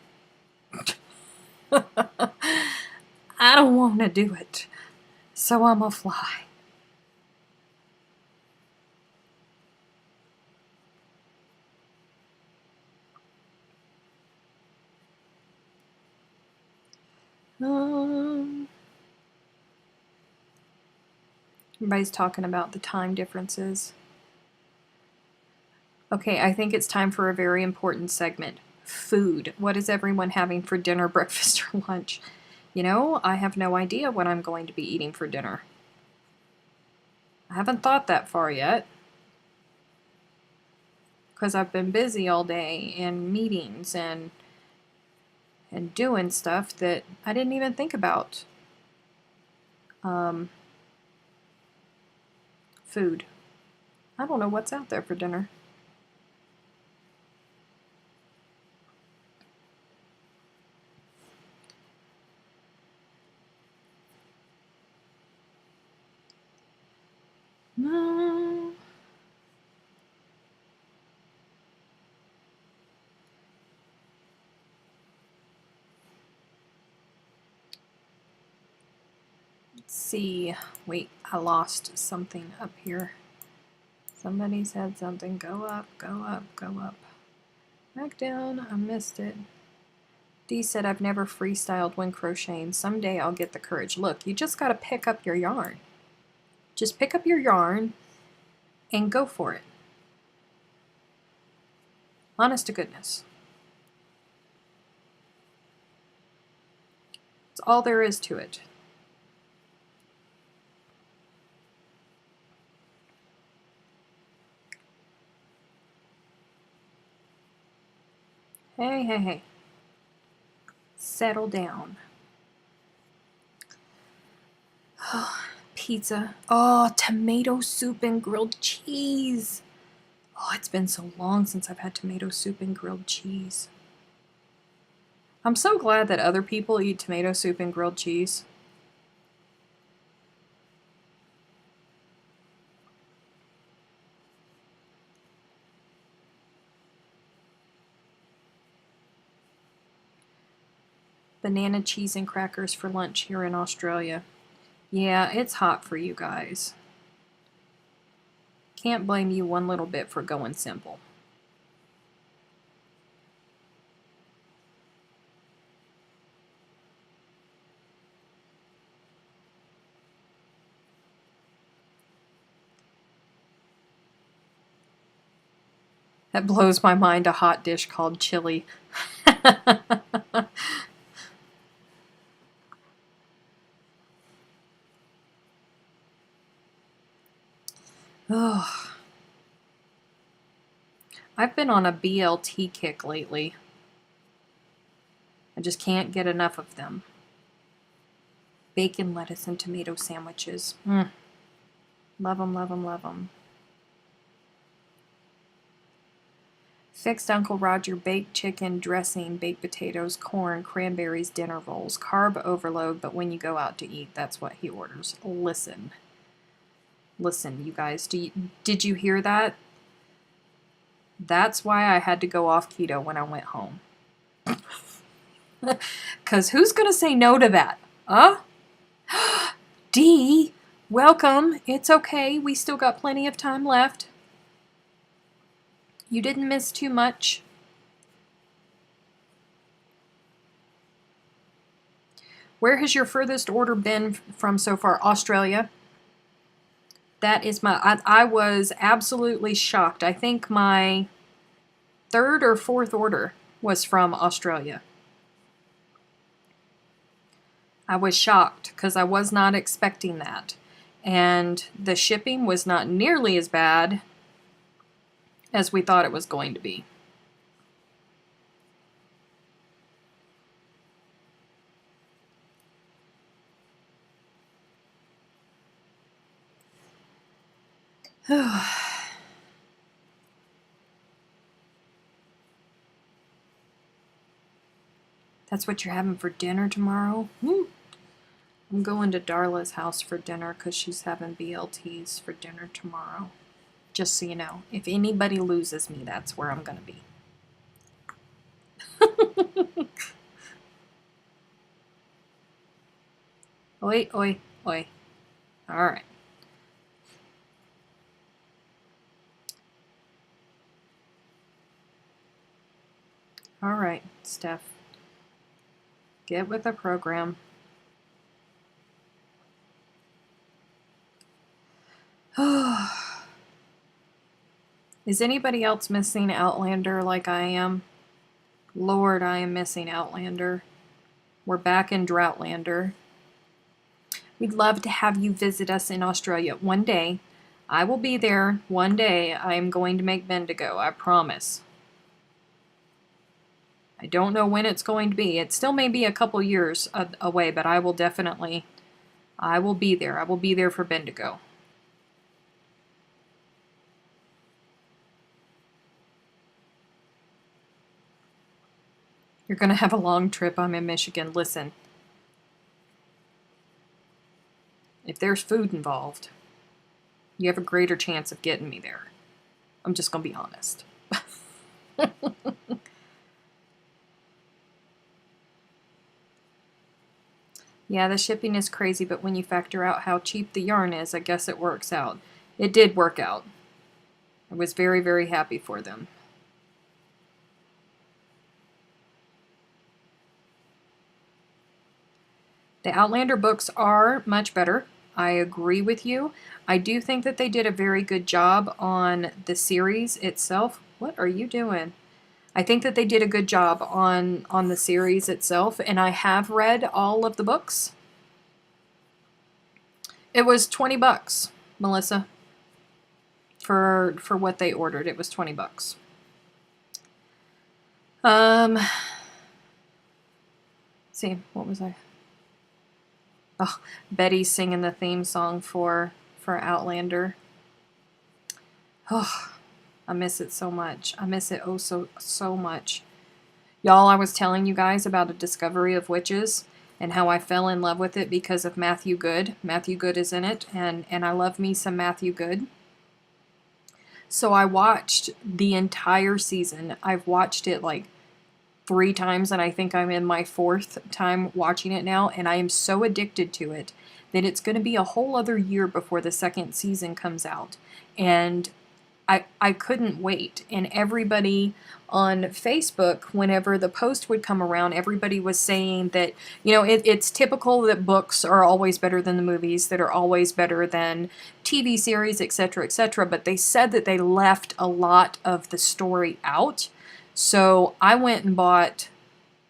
I don't want to do it. So I'm a fly. Everybody's talking about the time differences. Okay, I think it's time for a very important segment. Food. What is everyone having for dinner, breakfast, or lunch? You know, I have no idea what I'm going to be eating for dinner. I haven't thought that far yet, because I've been busy all day in meetings and doing stuff that I didn't even think about. Food. I don't know what's out there for dinner. No. Let's see. Wait, I lost something up here. Somebody said something. Go up, go up, go up. Back down. I missed it. Dee said, I've never freestyled when crocheting. Someday I'll get the courage. Look, you just got to pick up your yarn. Just pick up your yarn and go for it. Honest to goodness. That's all there is to it. Hey, hey, hey. Settle down. Oh, pizza. Oh, tomato soup and grilled cheese. Oh, it's been so long since I've had tomato soup and grilled cheese. I'm so glad that other people eat tomato soup and grilled cheese. Banana, cheese, and crackers for lunch here in Australia. Yeah, it's hot for you guys. Can't blame you one little bit for going simple. That blows my mind, a hot dish called chili. Ugh. I've been on a BLT kick lately. I just can't get enough of them. Bacon, lettuce, and tomato sandwiches. Love them, love them, love them. Fixed Uncle Roger baked chicken, dressing, baked potatoes, corn, cranberries, dinner rolls. Carb overload, but when you go out to eat, that's what he orders. Listen, you guys, did you hear that? That's why I had to go off keto when I went home. Because who's going to say no to that? Huh? Dee, welcome. It's okay. We still got plenty of time left. You didn't miss too much. Where has your furthest order been from so far? Australia. That is I was absolutely shocked. I think my third or fourth order was from Australia. I was shocked because I was not expecting that. And the shipping was not nearly as bad as we thought it was going to be. That's what you're having for dinner tomorrow? I'm going to Darla's house for dinner because she's having BLTs for dinner tomorrow. Just so you know, if anybody loses me, that's where I'm going to be. Oi, oi, oi. All right. All right, Steph. Get with the program. Is anybody else missing Outlander like I am? Lord, I am missing Outlander. We're back in Droughtlander. We'd love to have you visit us in Australia one day. I will be there one day. I am going to make Bendigo, I promise. I don't know when it's going to be. It still may be a couple years away, but I will be there. I will be there for Bendigo. You're going to have a long trip. I'm in Michigan. Listen, if there's food involved, you have a greater chance of getting me there. I'm just going to be honest. Yeah, the shipping is crazy, but when you factor out how cheap the yarn is, I guess it works out. It did work out. I was very, very happy for them. The Outlander books are much better. I agree with you. I do think that they did a very good job on the series itself. What are you doing? I think that they did a good job on the series itself, and I have read all of the books. It was $20, Melissa. For what they ordered, it was $20. See, what was I? Oh, Betty's singing the theme song for Outlander. Oh, I miss it so much. I miss it oh so much. Y'all, I was telling you guys about A Discovery of Witches and how I fell in love with it because of Matthew Good. Matthew Good is in it, and I love me some Matthew Good. So I watched the entire season. I've watched it like 3 times, and I think I'm in my 4th time watching it now, and I am so addicted to it that it's going to be a whole other year before the 2nd season comes out. And I couldn't wait. And everybody on Facebook, whenever the post would come around, everybody was saying that, you know, it's typical that books are always better than the movies, that are always better than TV series, etc., etc. But they said that they left a lot of the story out. So I went and bought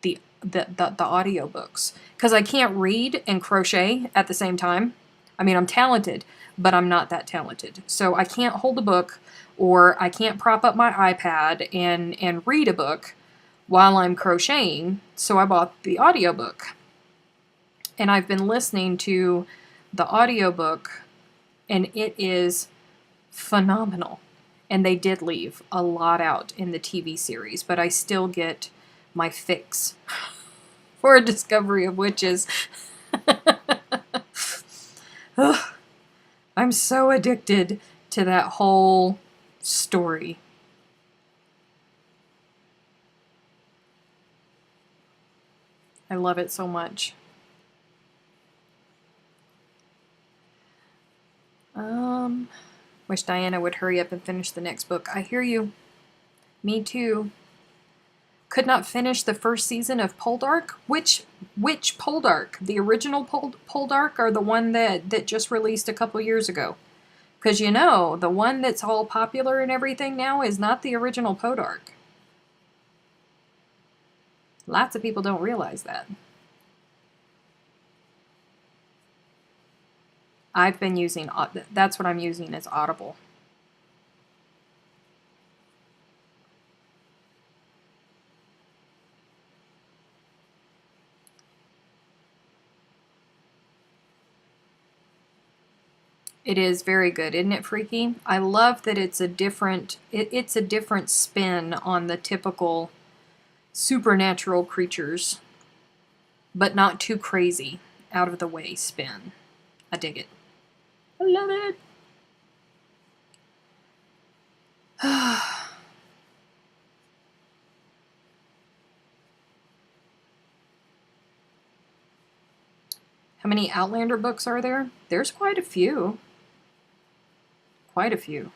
the audiobooks because I can't read and crochet at the same time. I mean, I'm talented, but I'm not that talented. So I can't hold a book, or I can't prop up my iPad and read a book while I'm crocheting. So I bought the audiobook. And I've been listening to the audiobook, and it is phenomenal. And they did leave a lot out in the TV series, but I still get my fix for A Discovery of Witches. I'm so addicted to that whole story. I love it so much. Wish Diana would hurry up and finish the next book. I hear you. Me too. Could not finish the 1st season of Poldark? Which Poldark? The original Poldark, or the one that just released a couple years ago? Because you know, the one that's all popular and everything now is not the original Poldark. Lots of people don't realize that. I've been using, that's what I'm using, is Audible. It is very good, isn't it freaky? I love that it's a different, it's a different spin on the typical supernatural creatures, but not too crazy, out of the way spin. I dig it. I love it. How many Outlander books are there? There's quite a few. Quite a few.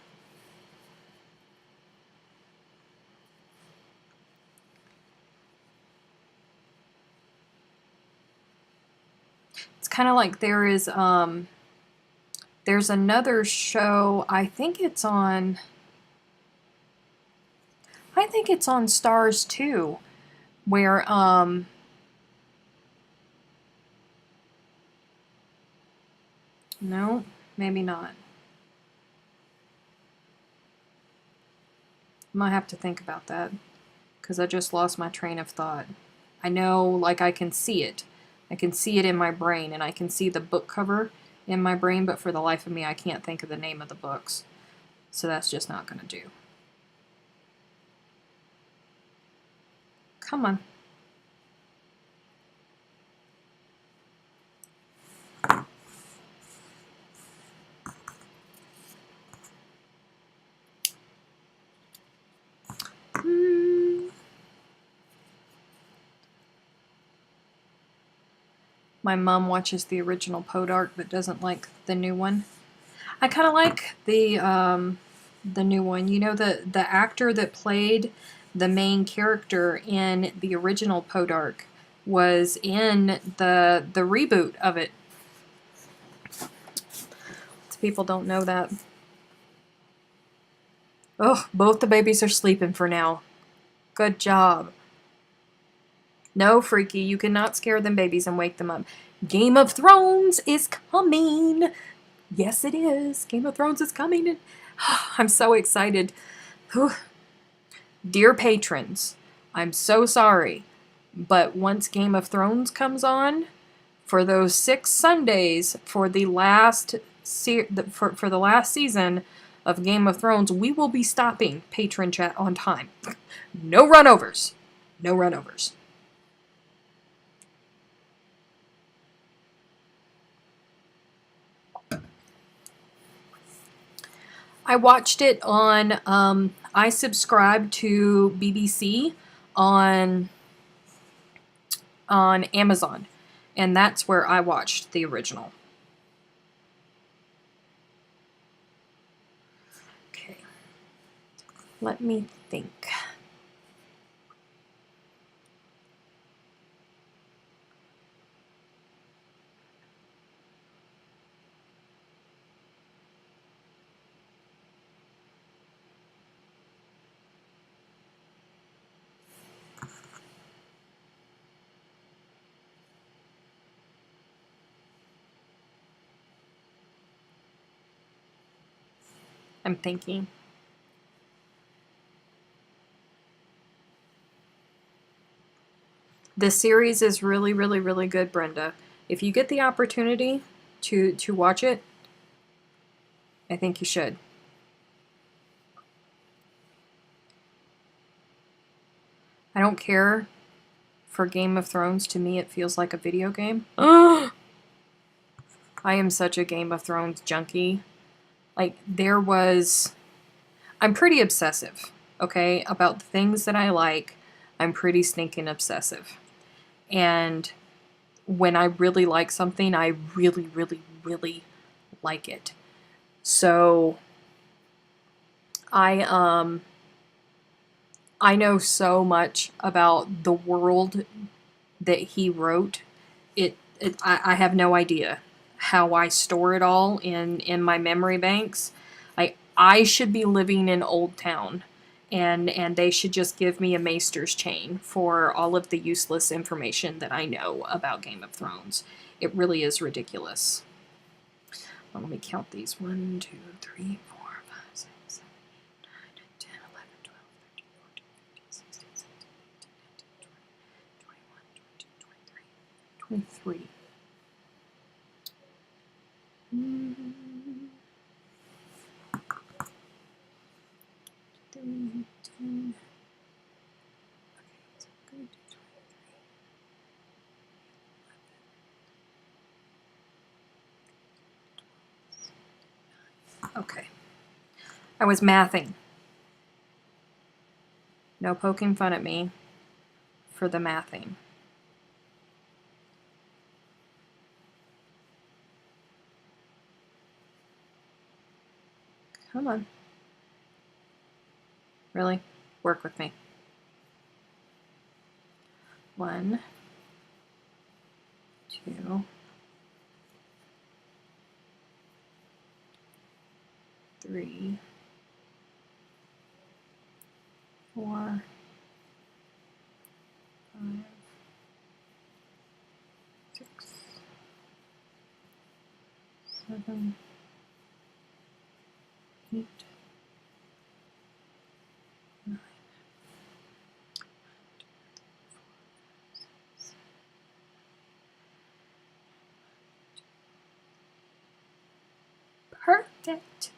It's kind of like there's another show, I think it's on I think it's on Stars too, where no, maybe not. I might have to think about that, because I just lost my train of thought. I know, like, I can see it. I can see it in my brain, and I can see the book cover in my brain, but for the life of me, I can't think of the name of the books. So that's just not going to do. Come on. My mom watches the original Podark but doesn't like the new one. I kind of like the new one. You know, the actor that played the main character in the original Podark was in the reboot of it. People don't know that. Oh, both the babies are sleeping for now. Good job. No, Freaky, you cannot scare them babies and wake them up. Game of Thrones is coming. Yes, it is. Game of Thrones is coming. I'm so excited. Dear patrons, I'm so sorry, but once Game of Thrones comes on, for those 6 Sundays for the last for the last season of Game of Thrones, we will be stopping patron chat on time. No runovers. No runovers. I watched it on, I subscribed to BBC on Amazon, and that's where I watched the original. Okay, let me think. I'm thinking. The series is really, really, really good, Brenda. If you get the opportunity to watch it, I think you should. I don't care for Game of Thrones. To me, it feels like a video game. I am such a Game of Thrones junkie. Like, I'm pretty obsessive, okay, about the things that I like. I'm pretty stinking obsessive. And when I really like something, I really, really, really like it. So I know so much about the world that he wrote. I have no idea how I store it all in my memory banks. I should be living in Old Town, and they should just give me a Maester's chain for all of the useless information that I know about Game of Thrones. It really is ridiculous. Well, let me count these. 1, 2, 3, 4, 5, 6, 7, 8, 9, 10, 11, 12, 13, 14, 15, 16, 17, 18, 19, 20, 21, 22, 23. 23. Okay. I was mathing. No poking fun at me for the mathing. Come on. Really? Work with me. 1, 2, 3, 4, 5, 6, 7, 8, 9. Perfect.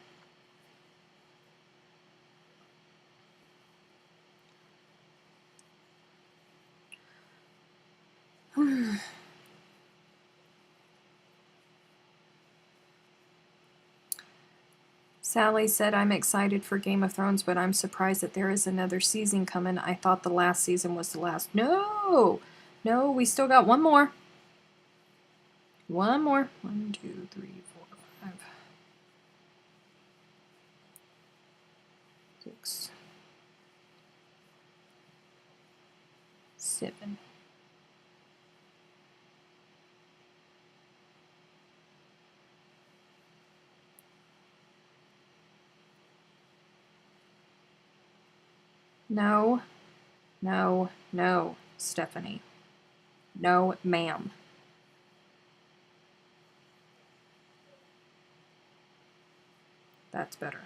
Sally said, I'm excited for Game of Thrones, but I'm surprised that there is another season coming. I thought the last season was the last. No! No, we still got one more. One more. 1, 2, 3, 4, 5, 6, 7. No, no, no, Stephanie. No, ma'am. That's better.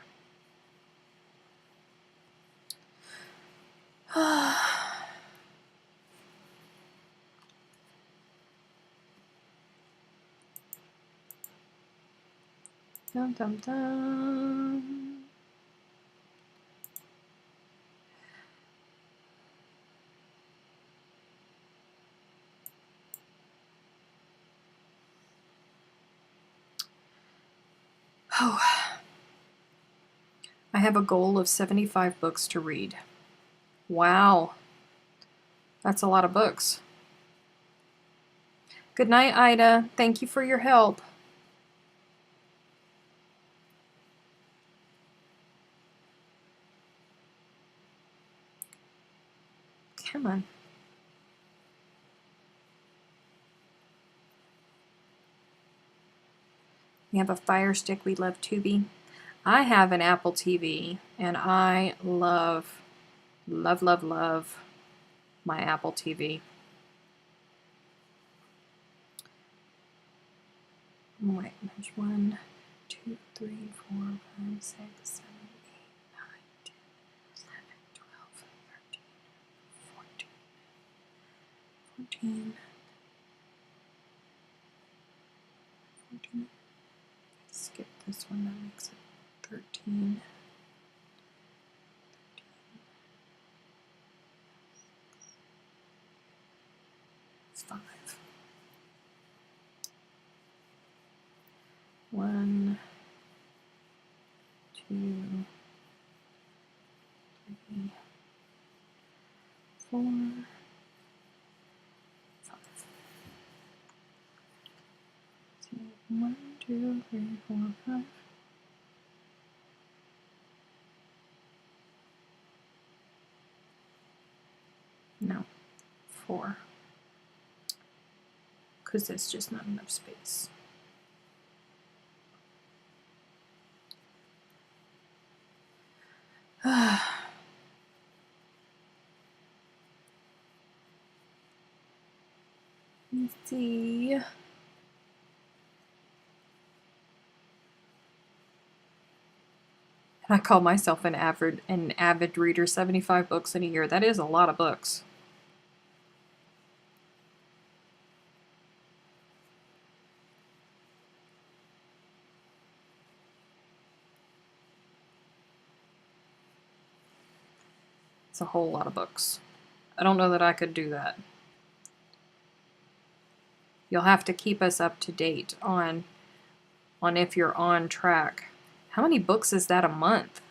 Dum dum dum. Oh, I have a goal of 75 books to read. Wow, that's a lot of books. Good night, Ida. Thank you for your help. Come on. We have a Fire Stick. We love Tubi. I have an Apple TV, and I love, love, love, love my Apple TV. Wait, there's 1, 2, 3, 4, 5, 6, 7, 8, 9, 10, 11, 12, 13, 14, 14, 14. Skip this one, that makes it 13. 5. 1, 2, 3, 4, 5. 1, 2, 3, 4, 5. No, 4. Because there's just not enough space. Let's see. I call myself an avid reader. 75 books in a year. That is a lot of books. It's a whole lot of books. I don't know that I could do that. You'll have to keep us up to date on if you're on track. How many books is that a month?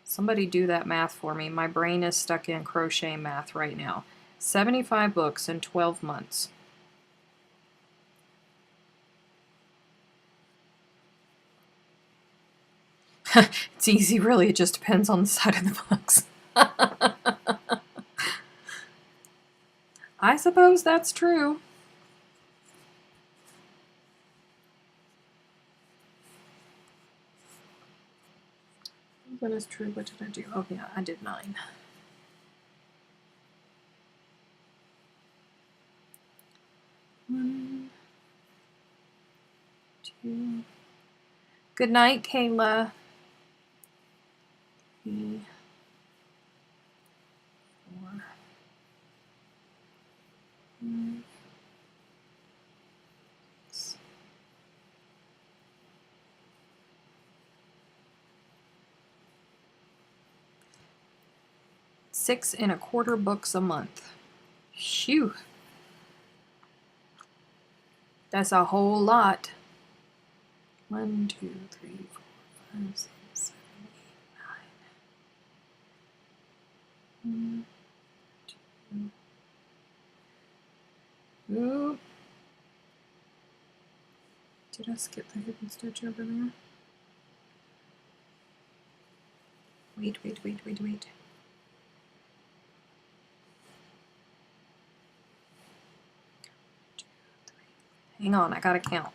Somebody do that math for me. My brain is stuck in crochet math right now. 75 books in 12 months. It's easy, really. It just depends on the side of the books. I suppose that's true. is true. What did I do? Oh yeah, I did 9. One, 2. Good night, Kayla. 3, 4, 5, 6. 6.25 books a month. Phew. That's a whole lot. 1, 2, 3, 4, 5, 6, 7, 8, 9. 1, 2. Oop. Did I skip the hidden stitch over there? Wait. 1, 2, 3. Hang on, I gotta count.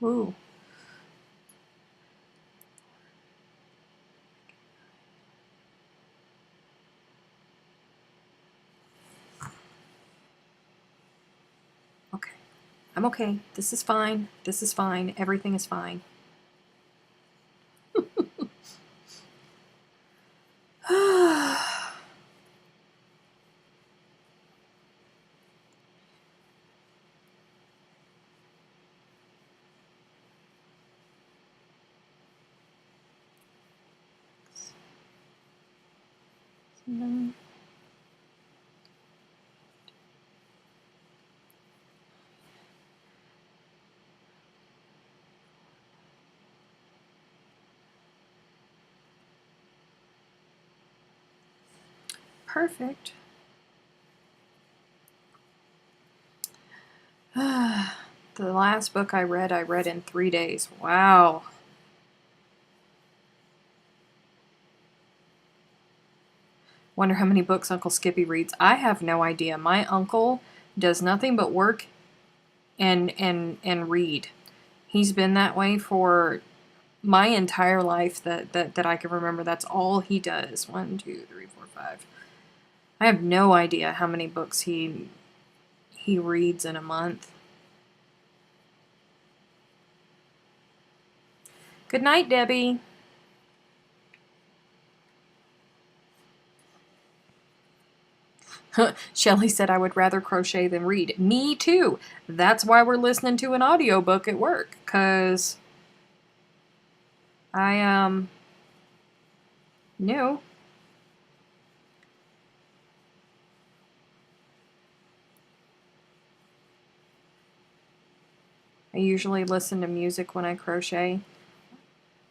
Ooh. Okay. I'm okay. This is fine. This is fine. Everything is fine. Perfect. The last book I read in 3 days. Wow. Wonder how many books Uncle Skippy reads. I have no idea. My uncle does nothing but work and read. He's been that way for my entire life that I can remember. That's all he does. 1, 2, 3, 4, 5. I have no idea how many books he reads in a month. Good night, Debbie. Shelley said I would rather crochet than read. Me too. That's why we're listening to an audiobook at work, because I no. I usually listen to music when I crochet.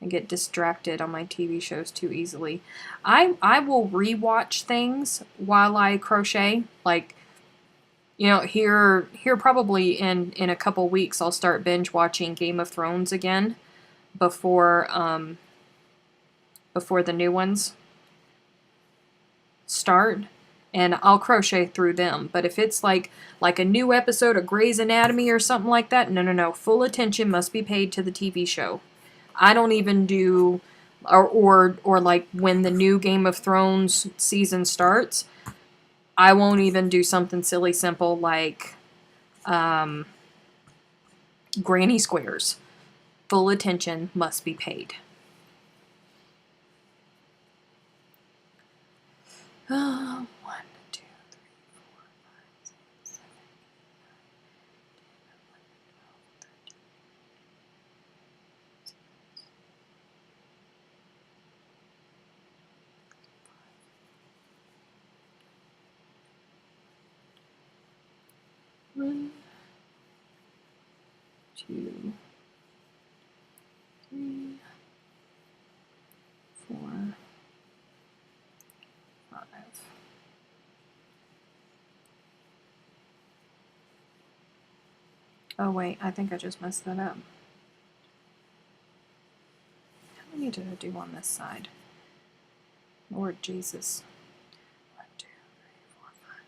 I get distracted on my TV shows too easily. I will rewatch things while I crochet. Like, you know, here probably in a couple weeks I'll start binge watching Game of Thrones again before the new ones start, and I'll crochet through them. But if it's like a new episode of Grey's Anatomy or something like that, no. Full attention must be paid to the TV show. I don't even do, or like when the new Game of Thrones season starts, I won't even do something silly simple like granny squares. Full attention must be paid. Oh, 1, 2, 3, 4, 5, 6, 7, 8, 9, 10, 11, 12, 13. 1, 2, 3, 4, 5. Oh wait, I think I just messed that up. How many did I do on this side? Lord Jesus. 1, 2, 3, 4, 5,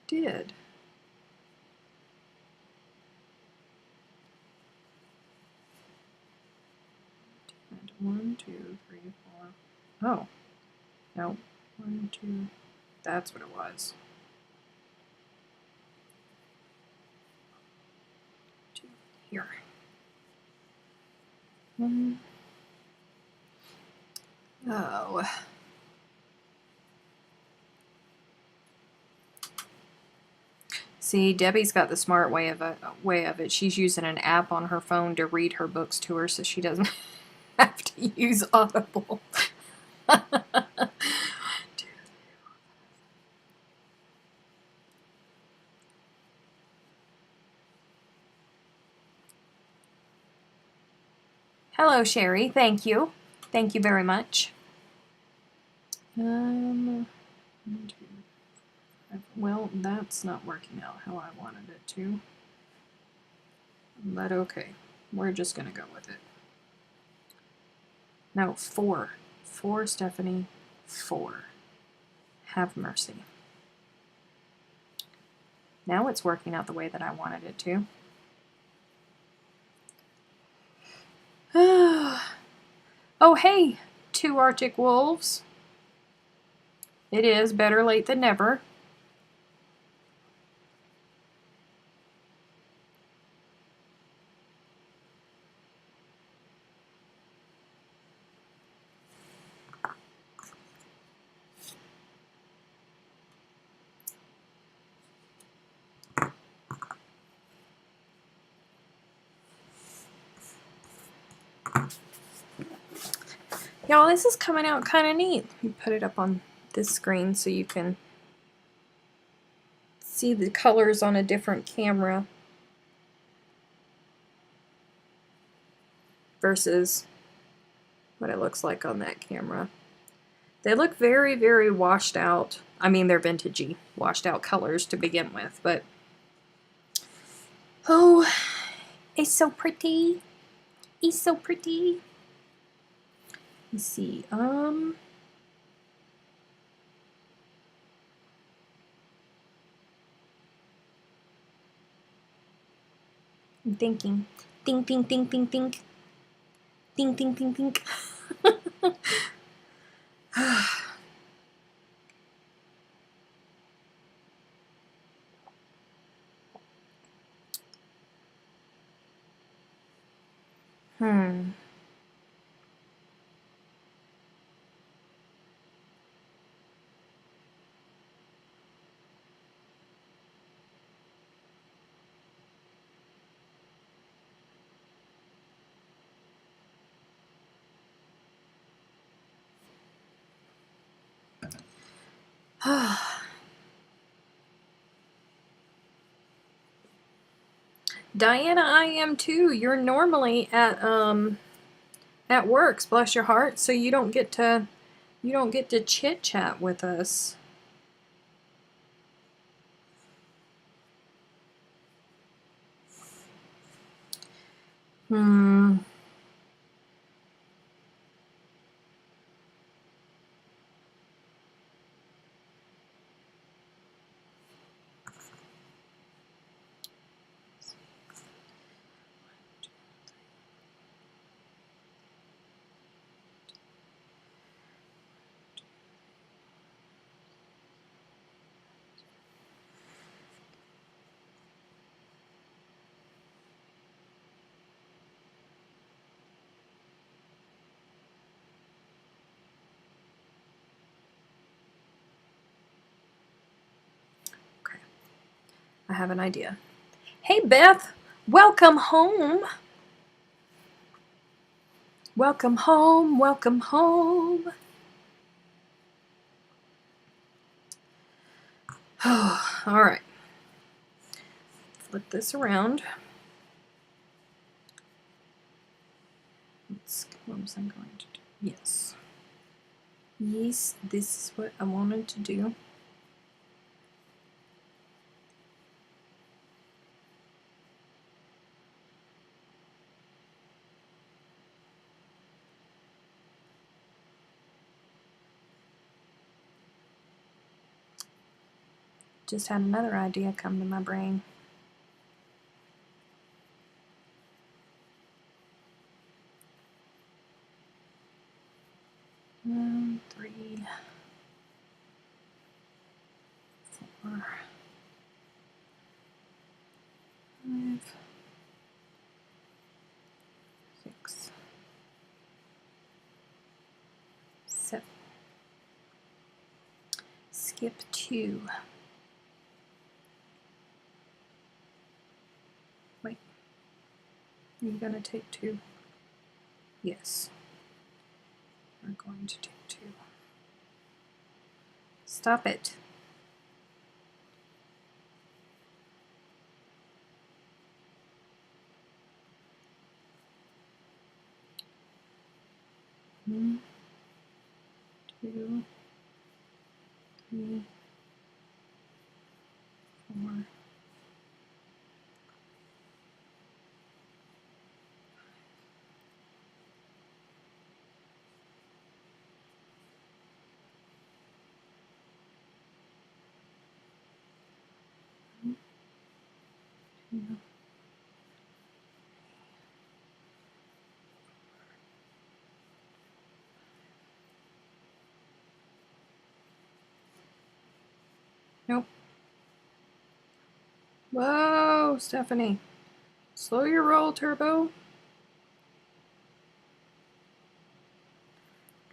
did. And 1, 2, 3, 4. Oh, no. 1, 2. That's what it was. 2 here. 1. Oh. See, Debbie's got the smart way of it. She's using an app on her phone to read her books to her, so she doesn't have to use Audible. Hello, Sherry. Thank you. Thank you very much. 1, 2, 5. Well, that's not working out how I wanted it to. But okay, we're just gonna go with it. No, 4. 4, Stephanie. 4. Have mercy. Now it's working out the way that I wanted it to. Oh, hey, 2 Arctic wolves. It is better late than never. Y'all, this is coming out kind of neat. Let me put it up on this screen so you can see the colors on a different camera versus what it looks like on that camera. They look very, very washed out. I mean, they're vintagey, washed out colors to begin with, but oh, it's so pretty. It's so pretty. Let's see. I'm thinking. Think, think, think, think, think. Think, think, think, think. Hmm. Diana, I am too. You're normally at work, bless your heart, so you don't get to chit chat with us. Hmm. Okay. I have an idea. Hey, Beth. Welcome home. Welcome home. Welcome home. All right. Flip this around. What was I going to do? Yes. Yes, this is what I wanted to do. Just had another idea come to my brain. Three, 4, 5, 6, 7. Skip 2. Wait, are you going to take 2? Yes. We're going to take 2. Stop it. One, 2, 3, 4. Nope. Whoa, Stephanie. Slow your roll, Turbo.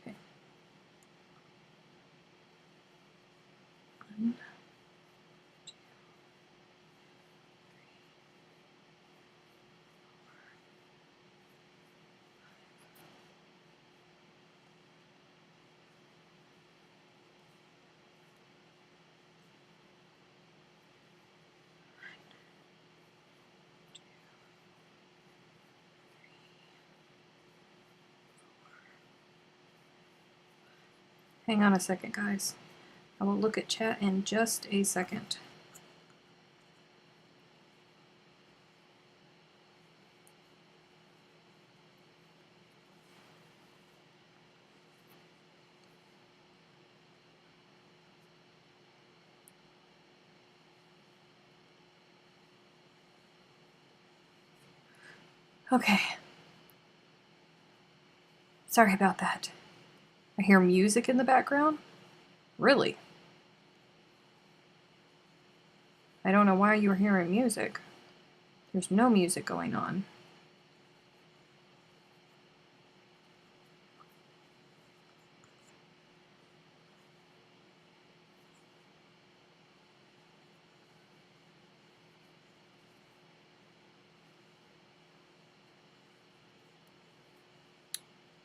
Okay. 1, 2, 3. Hang on a second, guys. I will look at chat in just a second. Okay. Sorry about that. I hear music in the background? Really? I don't know why you're hearing music. There's no music going on.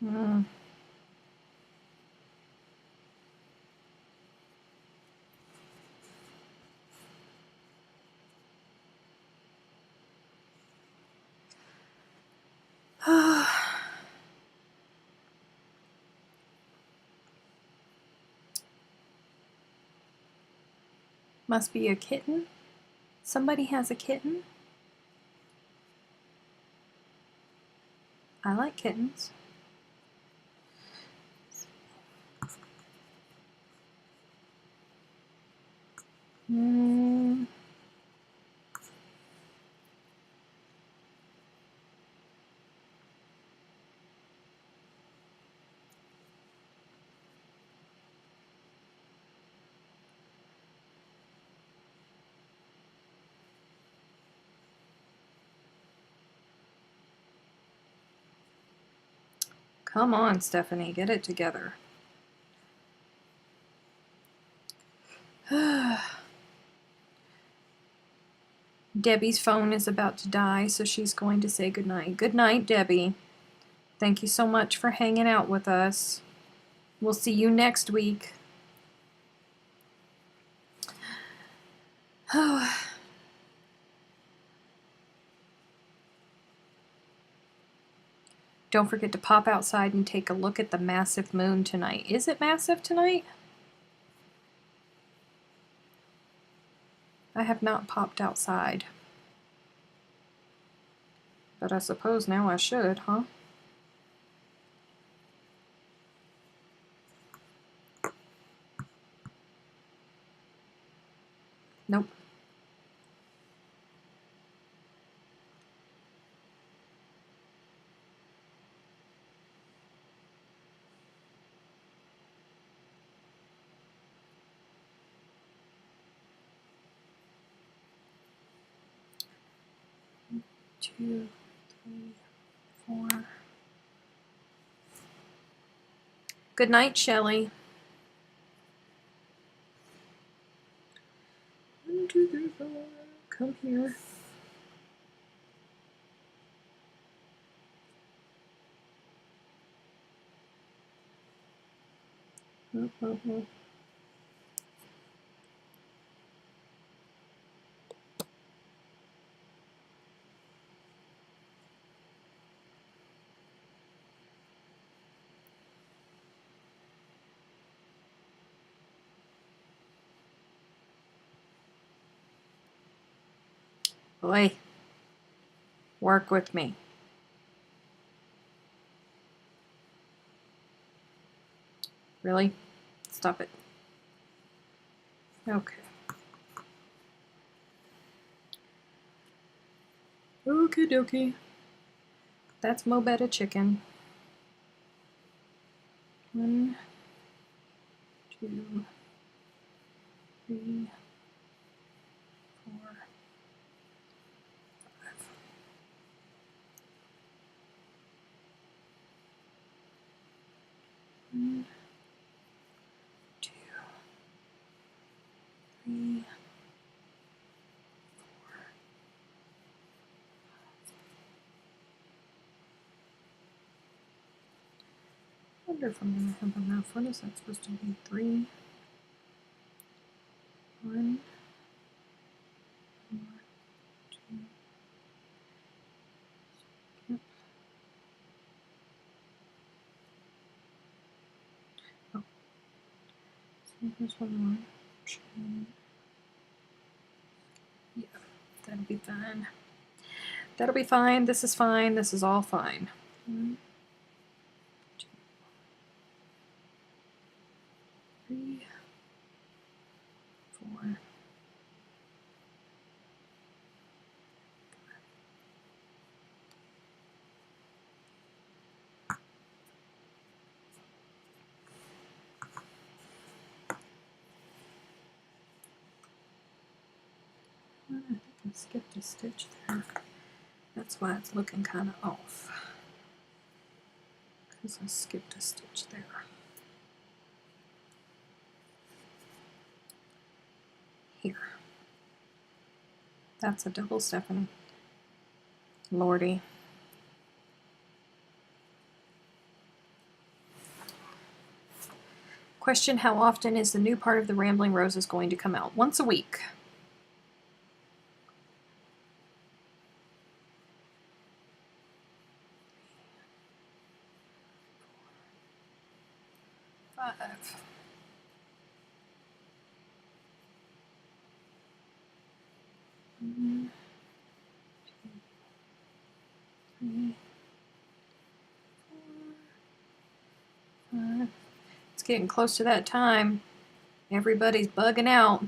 Hmm. Must be a kitten. Somebody has a kitten. I like kittens. Hmm. Come on, Stephanie, get it together. Debbie's phone is about to die, so she's going to say goodnight. Good night, Debbie. Thank you so much for hanging out with us. We'll see you next week. Don't forget to pop outside and take a look at the massive moon tonight. Is it massive tonight? I have not popped outside. But I suppose now I should, huh? Nope. Two, three, four. Good night, Shelley. 1, 2, 3, 4. Come here. Boy, work with me. Really? Stop it. Okay. Okie dokie. That's Mobetta chicken. 1, 2, 3, 4, 5. One, 2, 3, 4. I wonder if I'm going to have enough. What is that supposed to be? 3. 1, 4, 2. Yep. Oh. So here's 1 more. 2. Yeah, that'll be fine. That'll be fine. This is fine. This is all fine. 1, 2, 3, 4. I think I skipped a stitch there. That's why it's looking kind of off. Because I skipped a stitch there. Here. That's a double, Stephanie. Lordy. Question: how often is the new part of the Rambling Roses going to come out? Once a week. Five. One, 2, 3, 4, 5. It's getting close to that time. Everybody's bugging out.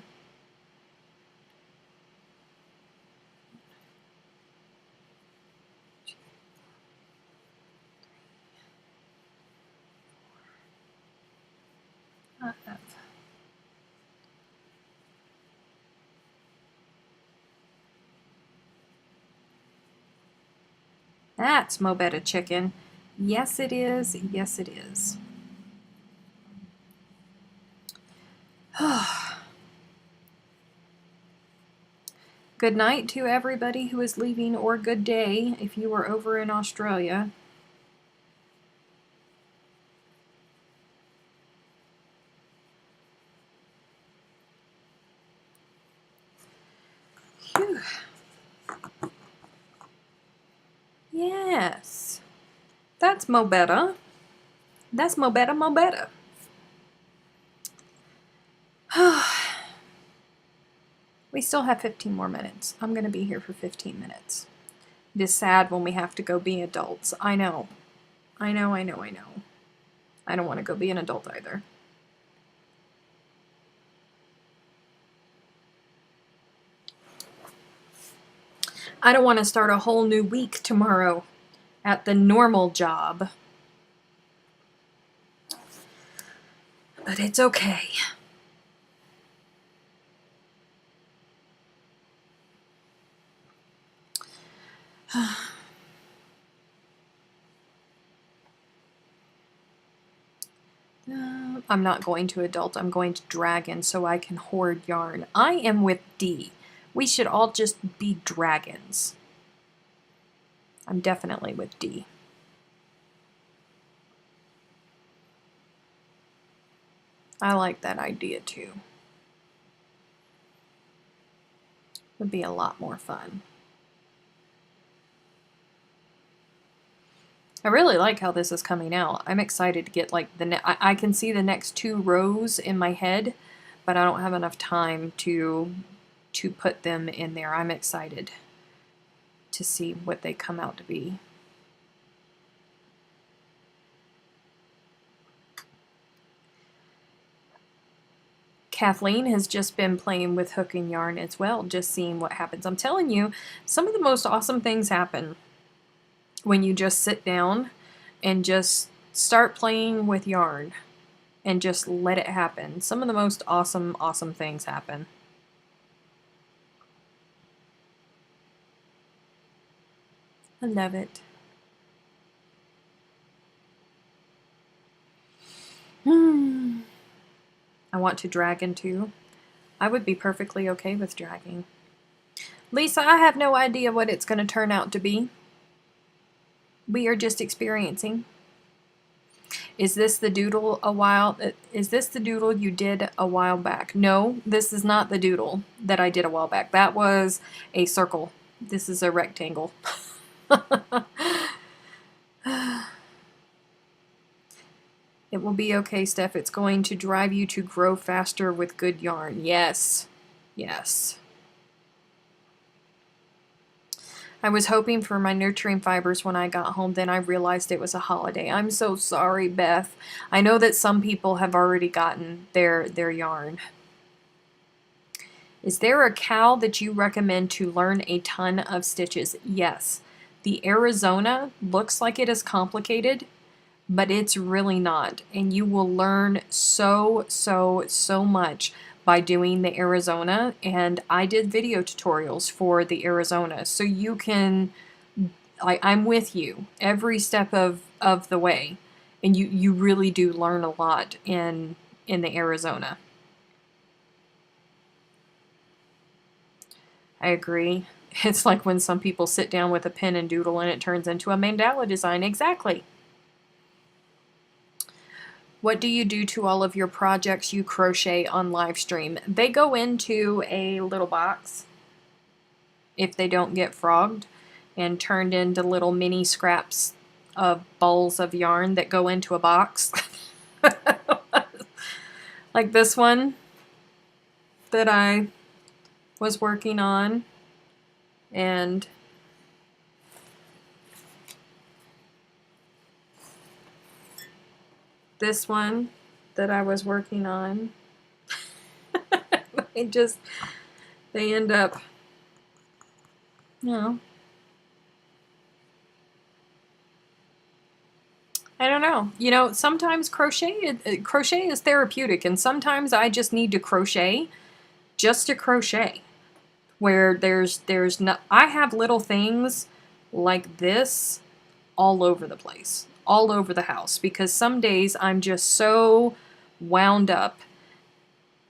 That's Mobetta chicken. Yes, it is. Yes, it is. Good night to everybody who is leaving, or good day if you are over in Australia. Phew. Yes. That's Mobetta. That's Mobetta. We still have 15 more minutes. I'm going to be here for 15 minutes. It is sad when we have to go be adults. I know. I know. I don't want to go be an adult either. I don't want to start a whole new week tomorrow at the normal job. But it's okay. I'm not going to adult. I'm going to dragon so I can hoard yarn. I am with D. We should all just be dragons. I'm definitely with D. I like that idea too. Would be a lot more fun. I really like how this is coming out. I'm excited to get like I can see the next 2 rows in my head, but I don't have enough time to put them in there. I'm excited to see what they come out to be. Kathleen has just been playing with hook and yarn as well, just seeing what happens. I'm telling you, some of the most awesome things happen when you just sit down and just start playing with yarn and just let it happen. Some of the most awesome things happen. I love it. I want to dragon too. I would be perfectly okay with dragging. Lisa, I have no idea what it's going to turn out to be. We are just experiencing. Is this the doodle is this the doodle you did a while back? No, this is not the doodle that I did a while back. That was a circle. This is a rectangle. It will be okay, Steph. It's going to drive you to grow faster with good yarn. Yes. Yes. I was hoping for my nurturing fibers when I got home, then I realized it was a holiday. I'm so sorry, Beth. I know that some people have already gotten their yarn. Is there a cowl that you recommend to learn a ton of stitches? Yes. The Arizona looks like it is complicated, but it's really not. And you will learn so much by doing the Arizona, and I did video tutorials for the Arizona, so you can, I'm with you every step of the way, and you really do learn a lot in the Arizona. I agree. It's like when some people sit down with a pen and doodle and it turns into a mandala design. Exactly. What do you do to all of your projects you crochet on live stream? They go into a little box if they don't get frogged and turned into little mini scraps of balls of yarn that go into a box. Like this one that I was working on, and this one that I was working on. They end up, you know, I don't know. You know, sometimes crochet is therapeutic, and sometimes I just need to crochet just to crochet. Where there's no, I have little things like this all over the place, all over the house, because some days I'm just so wound up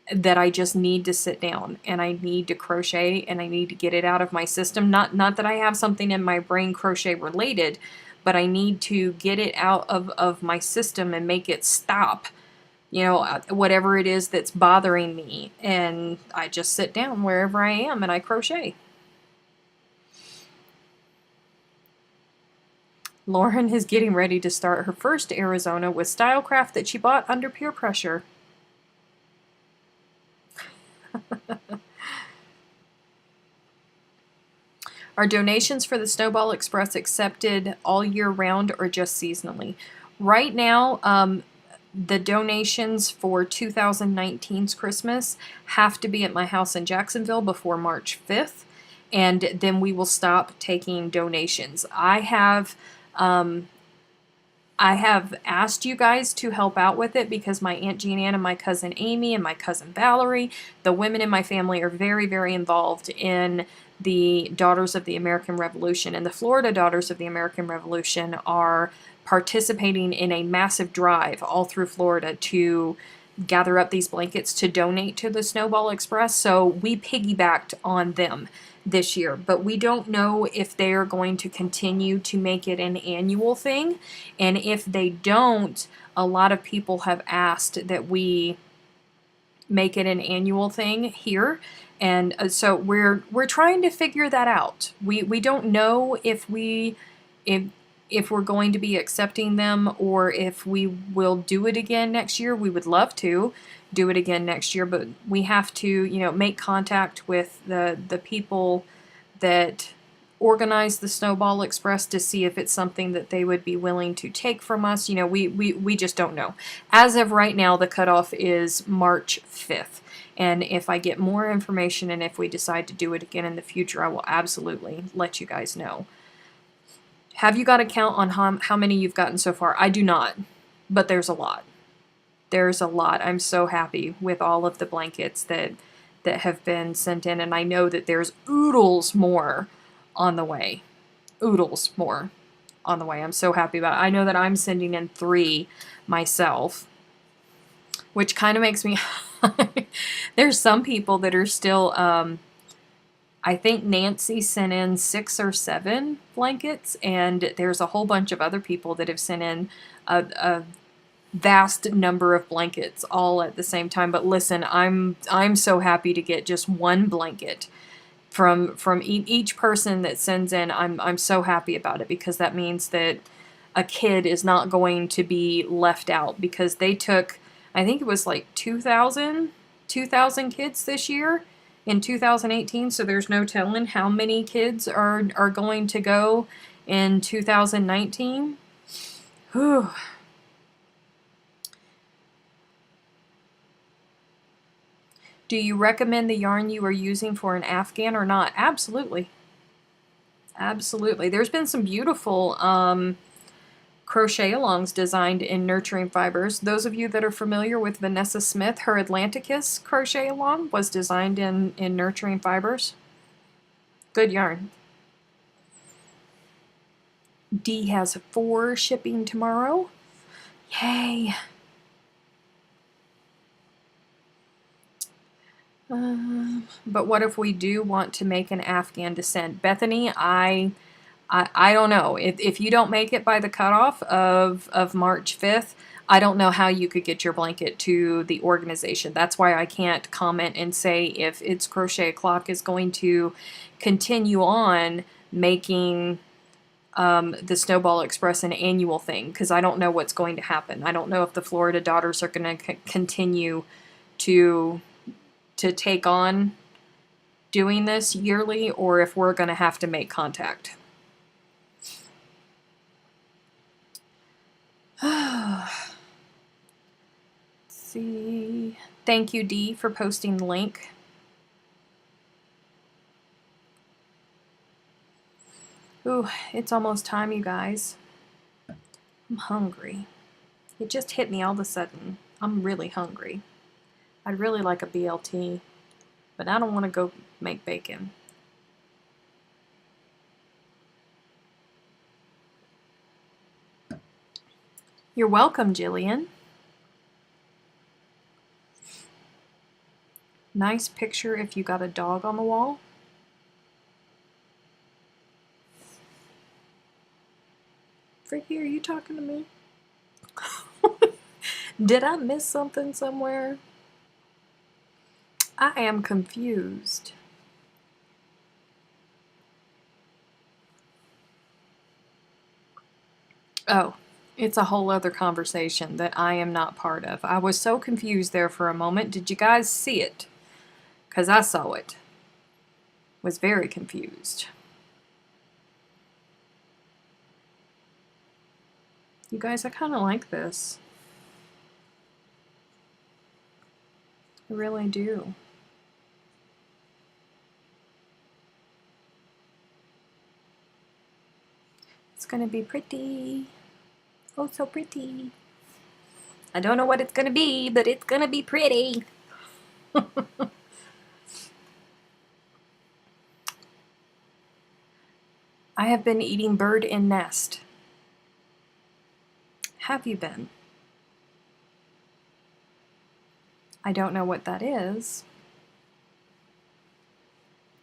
that I just need to sit down and I need to crochet and I need to get it out of my system. Not that I have something in my brain crochet related, but I need to get it out of my system and make it stop, you know, whatever it is that's bothering me. And I just sit down wherever I am and I crochet. Lauren is getting ready to start her first Arizona with Stylecraft that she bought under peer pressure. Are donations for the Snowball Express accepted all year round or just seasonally? Right now, the donations for 2019's Christmas have to be at my house in Jacksonville before March 5th. and then we will stop taking donations. I have asked you guys to help out with it because my Aunt Jean Ann and my cousin Amy and my cousin Valerie, the women in my family, are very, very involved in the Daughters of the American Revolution. And the Florida Daughters of the American Revolution are participating in a massive drive all through Florida to gather up these blankets to donate to the Snowball Express. So we piggybacked on them this year, but we don't know if they are going to continue to make it an annual thing. And if they don't, a lot of people have asked that we make it an annual thing here. And so we're trying to figure that out. We don't know if we're going to be accepting them or if we will do it again next year. We would love to do it again next year, but we have to, you know, make contact with the people that organize the Snowball Express to see if it's something that they would be willing to take from us. You know, we just don't know. As of right now, the cutoff is March 5th. And if I get more information and if we decide to do it again in the future, I will absolutely let you guys know. Have you got a count on how many you've gotten so far? I do not, but there's a lot. There's a lot. I'm so happy with all of the blankets that have been sent in, and I know that there's oodles more on the way. Oodles more on the way. I'm so happy about it. I know that I'm sending in 3 myself, which kind of makes me... There's some people that are still... I think Nancy sent in 6 or 7 blankets, and there's a whole bunch of other people that have sent in a vast number of blankets all at the same time. But listen, I'm so happy to get just 1 blanket from each person that sends in. I'm so happy about it because that means that a kid is not going to be left out, because they took, I think it was like 2,000 kids this year in 2018, so there's no telling how many kids are going to go in 2019. Whew. Do you recommend the yarn you are using for an Afghan or not? Absolutely. Absolutely. There's been some beautiful crochet alongs designed in nurturing fibers. Those of you that are familiar with Vanessa Smith, her Atlanticus crochet along was designed in nurturing fibers. Good yarn. D has 4 shipping tomorrow. Yay. But what if we do want to make an Afghan descent? Bethany, I don't know. If you don't make it by the cutoff of March 5th, I don't know how you could get your blanket to the organization. That's why I can't comment and say if It's Crochet O'Clock is going to continue on making the Snowball Express an annual thing, because I don't know what's going to happen. I don't know if the Florida Daughters are going to continue to take on doing this yearly, or if we're going to have to make contact. Let's see. Thank you, Dee, for posting the link. Ooh, it's almost time, you guys. I'm hungry. It just hit me all of a sudden. I'm really hungry. I'd really like a BLT, but I don't want to go make bacon. You're welcome, Jillian. Nice picture if you got a dog on the wall. Freaky, are you talking to me? Did I miss something somewhere? I am confused. Oh, it's a whole other conversation that I am not part of. I was so confused there for a moment. Did you guys see it? Because I saw it. Was very confused. You guys, I kind of like this. I really do. It's gonna be pretty. Oh, so pretty. I don't know what it's gonna be, but it's gonna be pretty. I have been eating bird in nest. Have you been? I don't know what that is.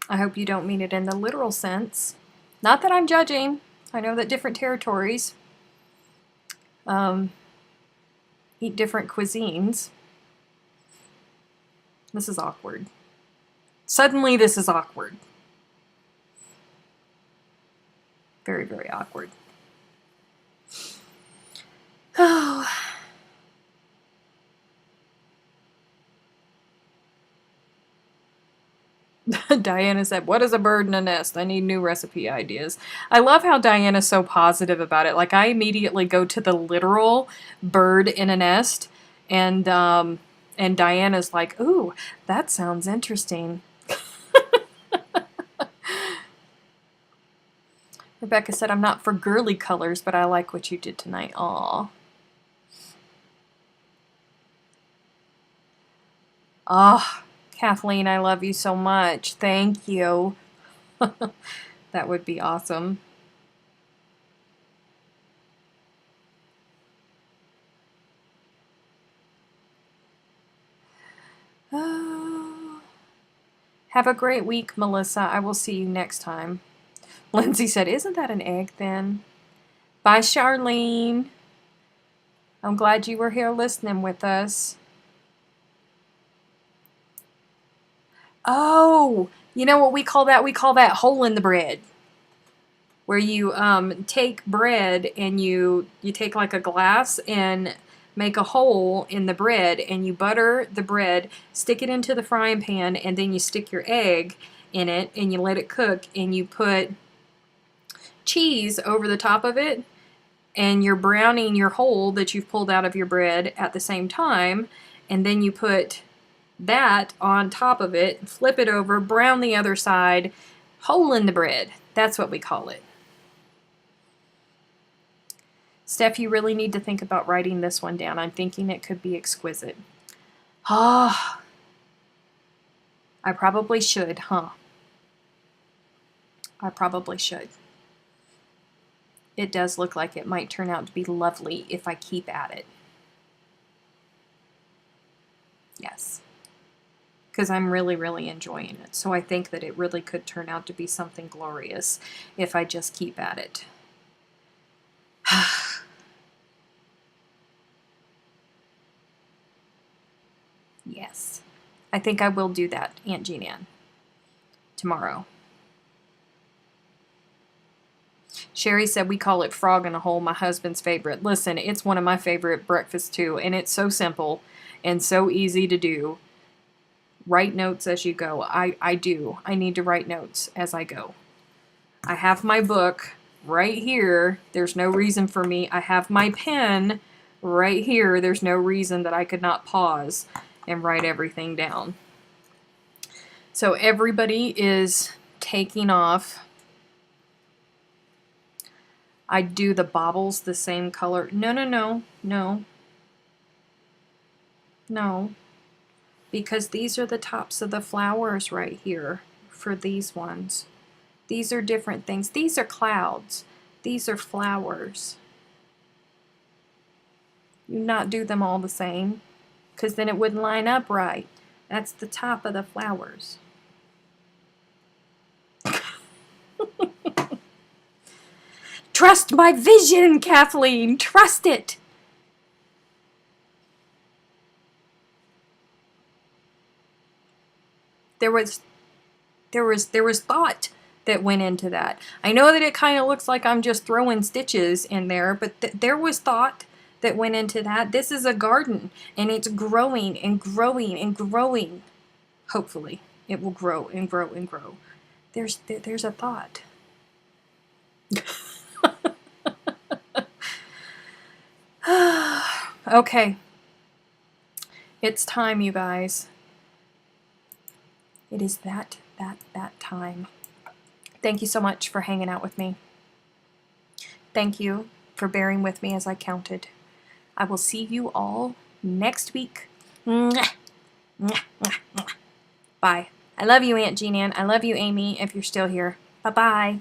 I hope you don't mean it in the literal sense. Not that I'm judging. I know that different territories eat different cuisines. This is awkward. Suddenly this is awkward. Very, very awkward. Oh. Diana said, what is a bird in a nest? I need new recipe ideas. I love how Diana's so positive about it. Like, I immediately go to the literal bird in a nest, and Diana's like, ooh, that sounds interesting. Rebecca said, I'm not for girly colors, but I like what you did tonight. Aw. Ah. Kathleen, I love you so much. Thank you. That would be awesome. Oh. Have a great week, Melissa. I will see you next time. Lindsay said, isn't that an egg then? Bye, Charlene. I'm glad you were here listening with us. Oh, you know what we call that? We call that hole in the bread. Where you take bread and you take like a glass and make a hole in the bread, and you butter the bread, stick it into the frying pan, and then you stick your egg in it and you let it cook, and you put cheese over the top of it, and you're browning your hole that you've pulled out of your bread at the same time, and then you put that on top of it, flip it over, brown the other side, hole in the bread. That's what we call it. Steph, you really need to think about writing this one down. I'm thinking it could be exquisite. Ah, I probably should, huh? I probably should. It does look like it might turn out to be lovely if I keep at it. Yes. Because I'm really, really enjoying it. So I think that it really could turn out to be something glorious if I just keep at it. Yes. I think I will do that, Aunt Jean-Ann, tomorrow. Sherry said we call it frog in a hole, my husband's favorite. Listen, it's one of my favorite breakfasts too, and it's so simple and so easy to do. Write notes as you go. I do. I need to write notes as I go. I have my book right here. There's no reason for me. I have my pen right here. There's no reason that I could not pause and write everything down. So everybody is taking off. I do the baubles the same color. No. Because these are the tops of the flowers right here for these ones. These are different things. These are clouds. These are flowers. You not do them all the same, because then it wouldn't line up right. That's the top of the flowers. Trust my vision, Kathleen. Trust it. There was thought that went into that. I know that it kind of looks like I'm just throwing stitches in there, but there was thought that went into that. This is a garden, and it's growing and growing and growing. Hopefully, it will grow and grow and grow. There's a thought. Okay. It's time, you guys. It is that time. Thank you so much for hanging out with me. Thank you for bearing with me as I counted. I will see you all next week. Mwah, mwah, mwah, mwah. Bye. I love you, Aunt Jean Ann. I love you, Amy, if you're still here. Bye-bye.